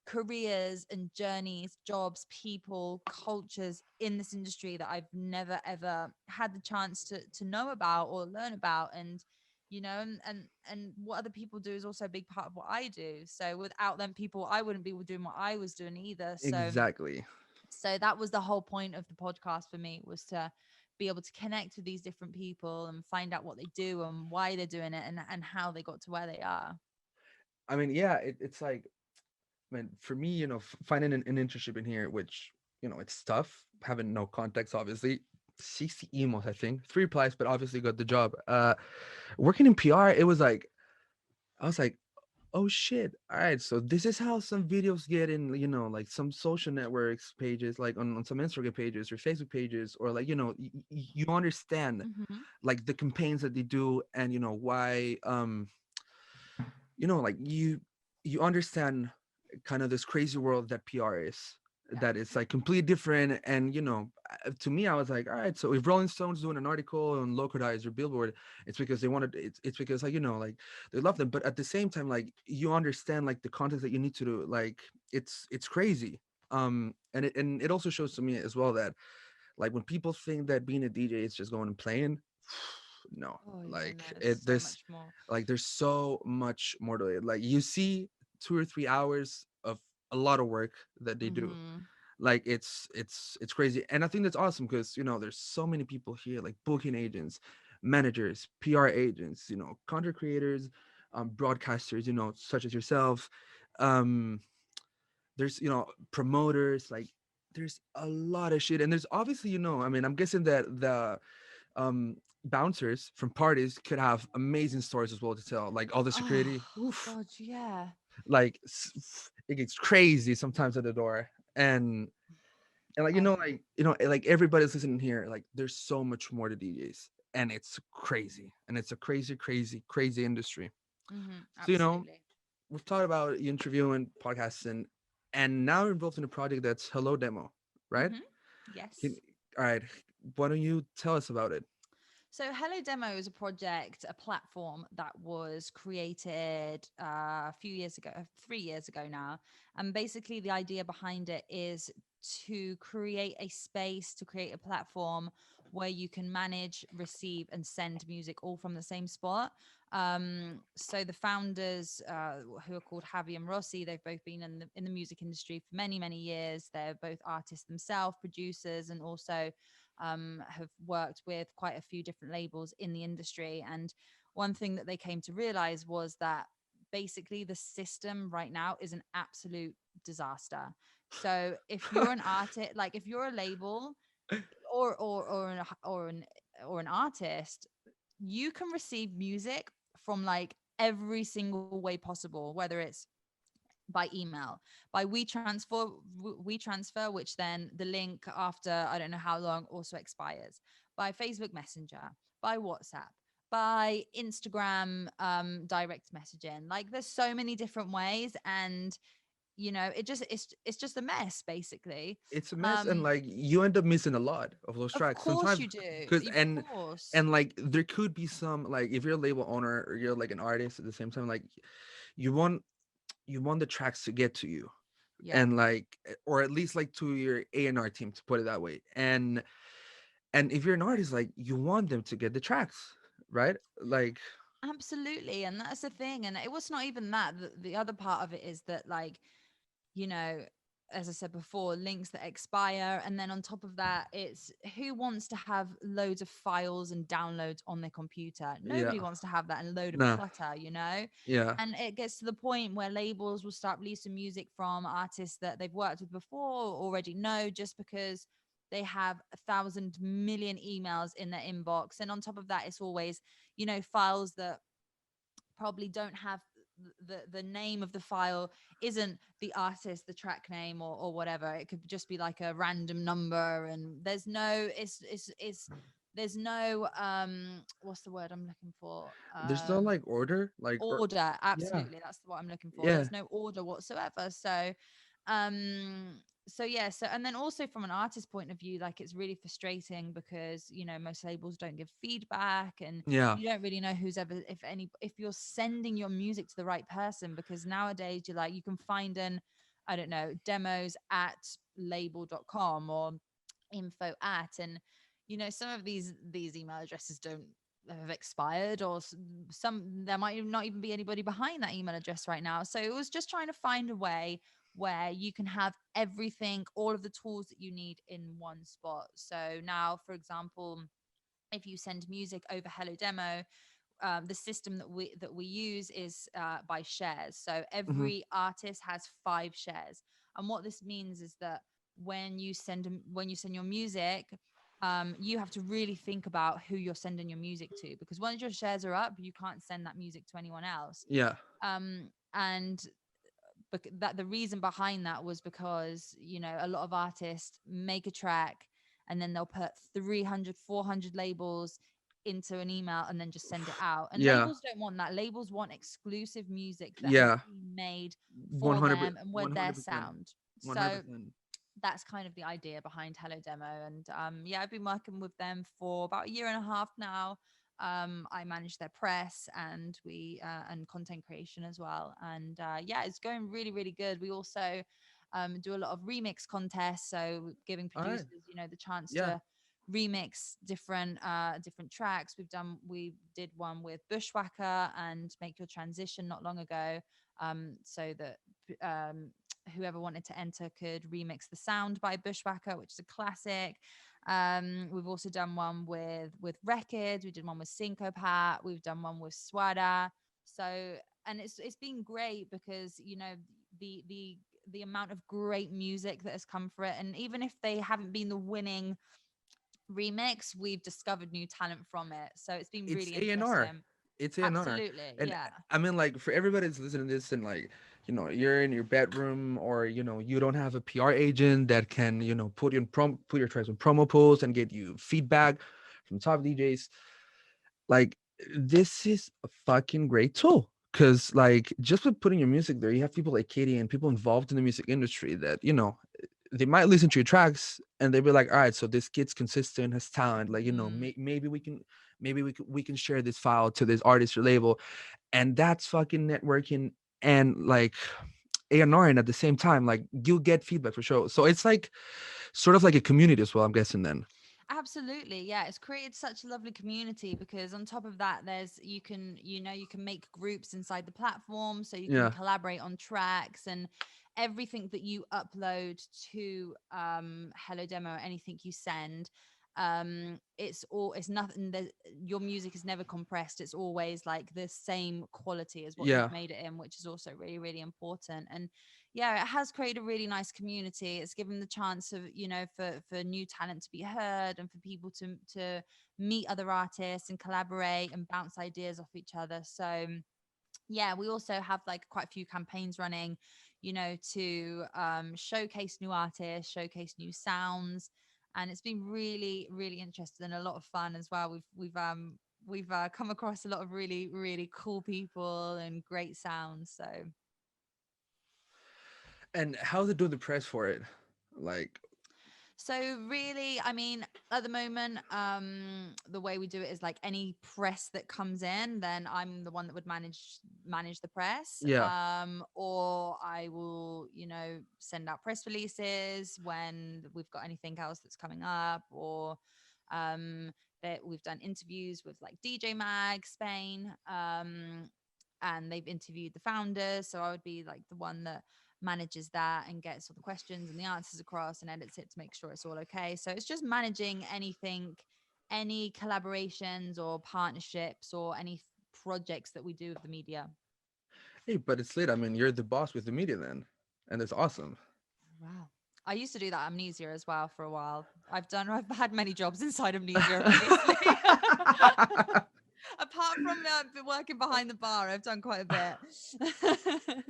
careers and journeys, jobs, people, cultures in this industry that I've never ever had the chance to know about or learn about. And and what other people do is also a big part of what I do. So without them people, I wouldn't be doing what I was doing either. exactly. So that was the whole point of the podcast for me, was to be able to connect with these different people and find out what they do and why they're doing it, and how they got to where they are. I mean, yeah, it's like, man, for me, finding an internship in here, which it's tough having no context, obviously. 60 emails, I think, 3 replies, but obviously got the job. Working in PR, it was like, I was like, oh shit, all right, so this is how some videos get in, like some social networks pages, like on some Instagram pages or Facebook pages, or like you understand Mm-hmm. like the campaigns that they do, and why like you understand kind of this crazy world that PR is, Yeah. that it's like completely different. And to me, I was like, all right, so if Rolling Stone's doing an article on Locodize or Billboard, it's because they wanted, it's because like like they love them. But at the same time, like you understand like the context that you need to do, like it's crazy. And it also shows to me as well that like when people think that being a DJ is just going and playing, no, Oh yeah, no, like there's it so this much more. like there's so much more to it. Like you see 2 or 3 hours of a lot of work that they do. Mm-hmm. Like it's crazy. And I think that's awesome because there's so many people here, like booking agents, managers, PR agents, content creators, broadcasters, such as yourself. Um, there's promoters, like there's a lot of shit, and there's obviously I mean, I'm guessing that the bouncers from parties could have amazing stories as well to tell, like all the Oh security. Oof, God, yeah. like it gets crazy sometimes at the door, and like I like everybody's listening here, like there's so much more to DJs, and it's crazy, and it's a crazy, crazy, crazy industry. So absolutely. we've talked about interviewing, podcasting, and now you're involved in a project that's Hello Demo, right? hmm Can, Yes. all right, why don't you tell us about it? So, Hello Demo is a project, a platform that was created a few years ago, 3 years ago now. And basically, the idea behind it is to create a space, to create a platform where you can manage, receive, and send music all from the same spot. So the founders, who are called Javi and Rossi, they've both been in the music industry for many, many years. They're both artists themselves, producers, and also have worked with quite a few different labels in the industry. And one thing that they came to realize was that basically the system right now is an absolute disaster. So if you're an artist, like if you're a label or an artist, you can receive music from like every single way possible, whether it's by email, by we transfer, which then the link after I don't know how long also expires, by Facebook Messenger, by WhatsApp, by Instagram, direct messaging. Like there's so many different ways, and it's just a mess basically. It's a mess, and um like you end up missing a lot of those of tracks course sometimes, you do, because of course. and like there could be some, like if you're a label owner or you're like an artist at the same time, like you want the tracks to get to you, Yeah, and like or at least like to your A&R team, to put it that way. And if you're an artist, like you want them to get the tracks, right? Like absolutely. And that's the thing. And it was not even that. The other part of it is that, like, you know, as I said before, links that expire. And then on top of that, it's who wants to have loads of files and downloads on their computer? yeah, Nobody wants to have that and load of nah, clutter, you know? yeah, And it gets to the point where labels will start releasing music from artists that they've worked with before or already know, just because they have 1,000 million emails in their inbox. And on top of that, it's always, files that probably don't have the name of the file isn't the artist, the track name, or whatever. It could just be like a random number, and it's there's no what's the word I'm looking for? there's no like order, like, or Order. yeah, Absolutely, that's what I'm looking for. yeah, There's no order whatsoever. Um so yeah, so and then also from an artist point of view, like it's really frustrating because most labels don't give feedback, and yeah, you don't really know who's ever, if you're sending your music to the right person, because nowadays you can find an, I don't know, demos at label.com or info at, and some of these email addresses don't have expired, or some there might not even be anybody behind that email address right now. So it was just trying to find a way where you can have everything, all of the tools that you need in one spot. So now, for example, if you send music over Hello Demo, the system that we use is by shares. So hmm, every artist has 5 shares, and what this means is that when you send your music, you have to really think about who you're sending your music to, because once your shares are up, you can't send that music to anyone else. yeah, And that the reason behind that was because a lot of artists make a track and then they'll put 300, 400 labels into an email and then just send it out, and yeah, labels don't want that. Labels want exclusive music that has yeah, been made for 100, them and with their 100%, sound. So 100%. that's kind of the idea behind Hello Demo. And yeah, I've been working with them for about a year and a half now. I manage their press and we and content creation as well. And yeah, it's going really, really good. We also do a lot of remix contests, so giving All right, producers, the chance yeah, to remix different tracks. We did one with Bushwhacker and Make Your Transition not long ago, so that whoever wanted to enter could remix The Sound by Bushwhacker, which is a classic. We've also done one with Record. We did one with Syncopat. We've done one with Swada. So, and it's been great because, you know, the amount of great music that has come for it, and even if they haven't been the winning remix, we've discovered new talent from it. So it's been It's really A&R. interesting. It's A&R. Absolutely, And yeah. I mean, like, for everybody that's listening to this and, like, you know, you're in your bedroom, or, you know, you don't have a PR agent that can, you know, put your tracks on promo posts and get you feedback from top DJs. Like, this is a fucking great tool. Cause, like, just with putting your music there, you have people like Katie and people involved in the music industry that, you know, they might listen to your tracks and they'll be like, all right, so this kid's consistent, has talent. Like, you know, Mm. maybe we can share this file to this artist or label, and that's fucking networking and, like, A&R, and at the same time, like, you'll get feedback for sure. So it's like sort of like a community as well, I'm guessing then. Absolutely. Yeah. It's created such a lovely community because on top of that, there's, you can, you know, you can make groups inside the platform so you can Yeah. collaborate on tracks, and everything that you upload to Hello Demo, anything you send, it's nothing that your music is never compressed. It's always like the same quality as what Yeah. you've made it in, which is also really, really important. And yeah, it has created a really nice community. It's given the chance of, you know, for new talent to be heard and for people to meet other artists and collaborate and bounce ideas off each other. So yeah, we also have like quite a few campaigns running, you know, to showcase new artists, showcase new sounds, and it's been really, really interesting and a lot of fun as well. We've come across a lot of really, really cool people and great sounds. So And how's it doing the press for it? Like, so really, I mean, at the moment, the way we do it is like any press that comes in, then I'm the one that would manage the press. yeah. Or I will, you know, send out press releases when we've got anything else that's coming up, or that we've done interviews with like DJ Mag Spain. And they've interviewed the founders. So I would be like the one that manages that and gets all the questions and the answers across and edits it to make sure it's all okay. So it's just managing anything, any collaborations or partnerships or any projects that we do with the media. Hey, but it's lit. I mean, you're the boss with the media then, and it's awesome. Wow. I used to do that Amnesia as well for a while. I've had many jobs inside Amnesia, obviously. Apart from working behind the bar, I've done quite a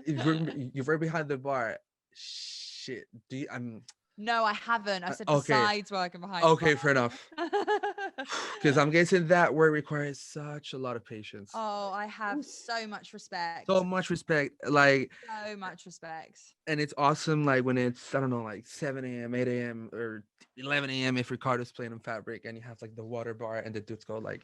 bit. You're behind the bar. Shit. Do you? I'm No, I haven't. I said okay. besides working behind the Okay, fair enough. bar. Because I'm guessing that work requires such a lot of patience. Oh, I have so much So respect. much respect. Like, So much respect. and it's awesome. Like when it's, I don't know, like 7 a.m., 8 a.m., or 11 a.m. if Ricardo's playing on Fabric, and you have like the water bar, and the dudes go like,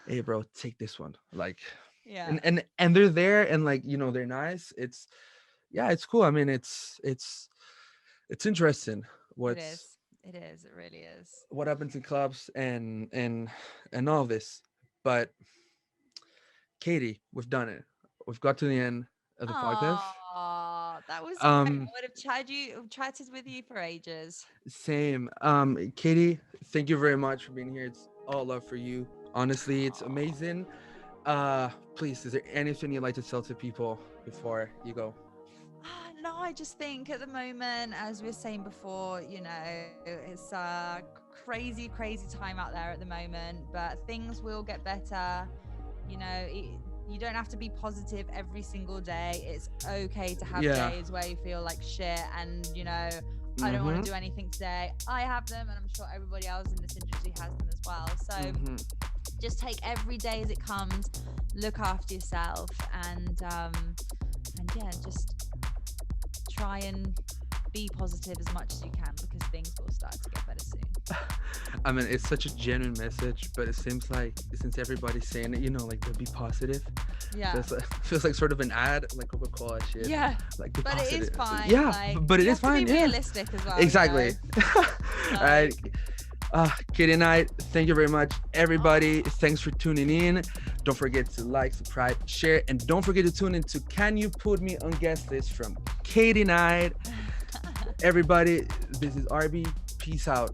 "Hey, bro, take this one." Like, Yeah, and they're there, and, like, you know, they're nice. It's, yeah, it's cool. I mean, it's interesting it what's is. It is. It really is. what happens in clubs and all of this. But Katie, we've done it. We've got to the end of the podcast. Oh, that was great. I Um, would have chatted with you for ages. Same. Katie, thank you very much for being here. It's all love for you. Honestly, it's Aw. amazing. Please, is there anything you'd like to tell to people before you go? No, I just think at the moment, as we were saying before, you know, it's a crazy, crazy time out there at the moment, but things will get better. You know, you don't have to be positive every single day. It's okay to have Yeah. days where you feel like shit and, you know, I don't want Mm-hmm. to do anything today. I have them, and I'm sure everybody else in this industry has them as well. So Mm-hmm. just take every day as it comes, look after yourself, and yeah, just try and be positive as much as you can because things will start to get better soon. I mean, it's such a genuine message, but it seems like since everybody's saying it, you know, like, to be positive. Yeah. Feels like sort of an ad, like Coca-Cola shit. Yeah. Like, be But positive. it is fine. Yeah, like, but it you is have to fine. be Yeah. realistic as well. Exactly. You know? All right. Katie and I, thank you very much. Everybody, thanks for tuning in. Don't forget to like, subscribe, share, and don't forget to tune in to Can You Put Me on Guestlist from Katie Knight. Everybody, this is RB. Peace out.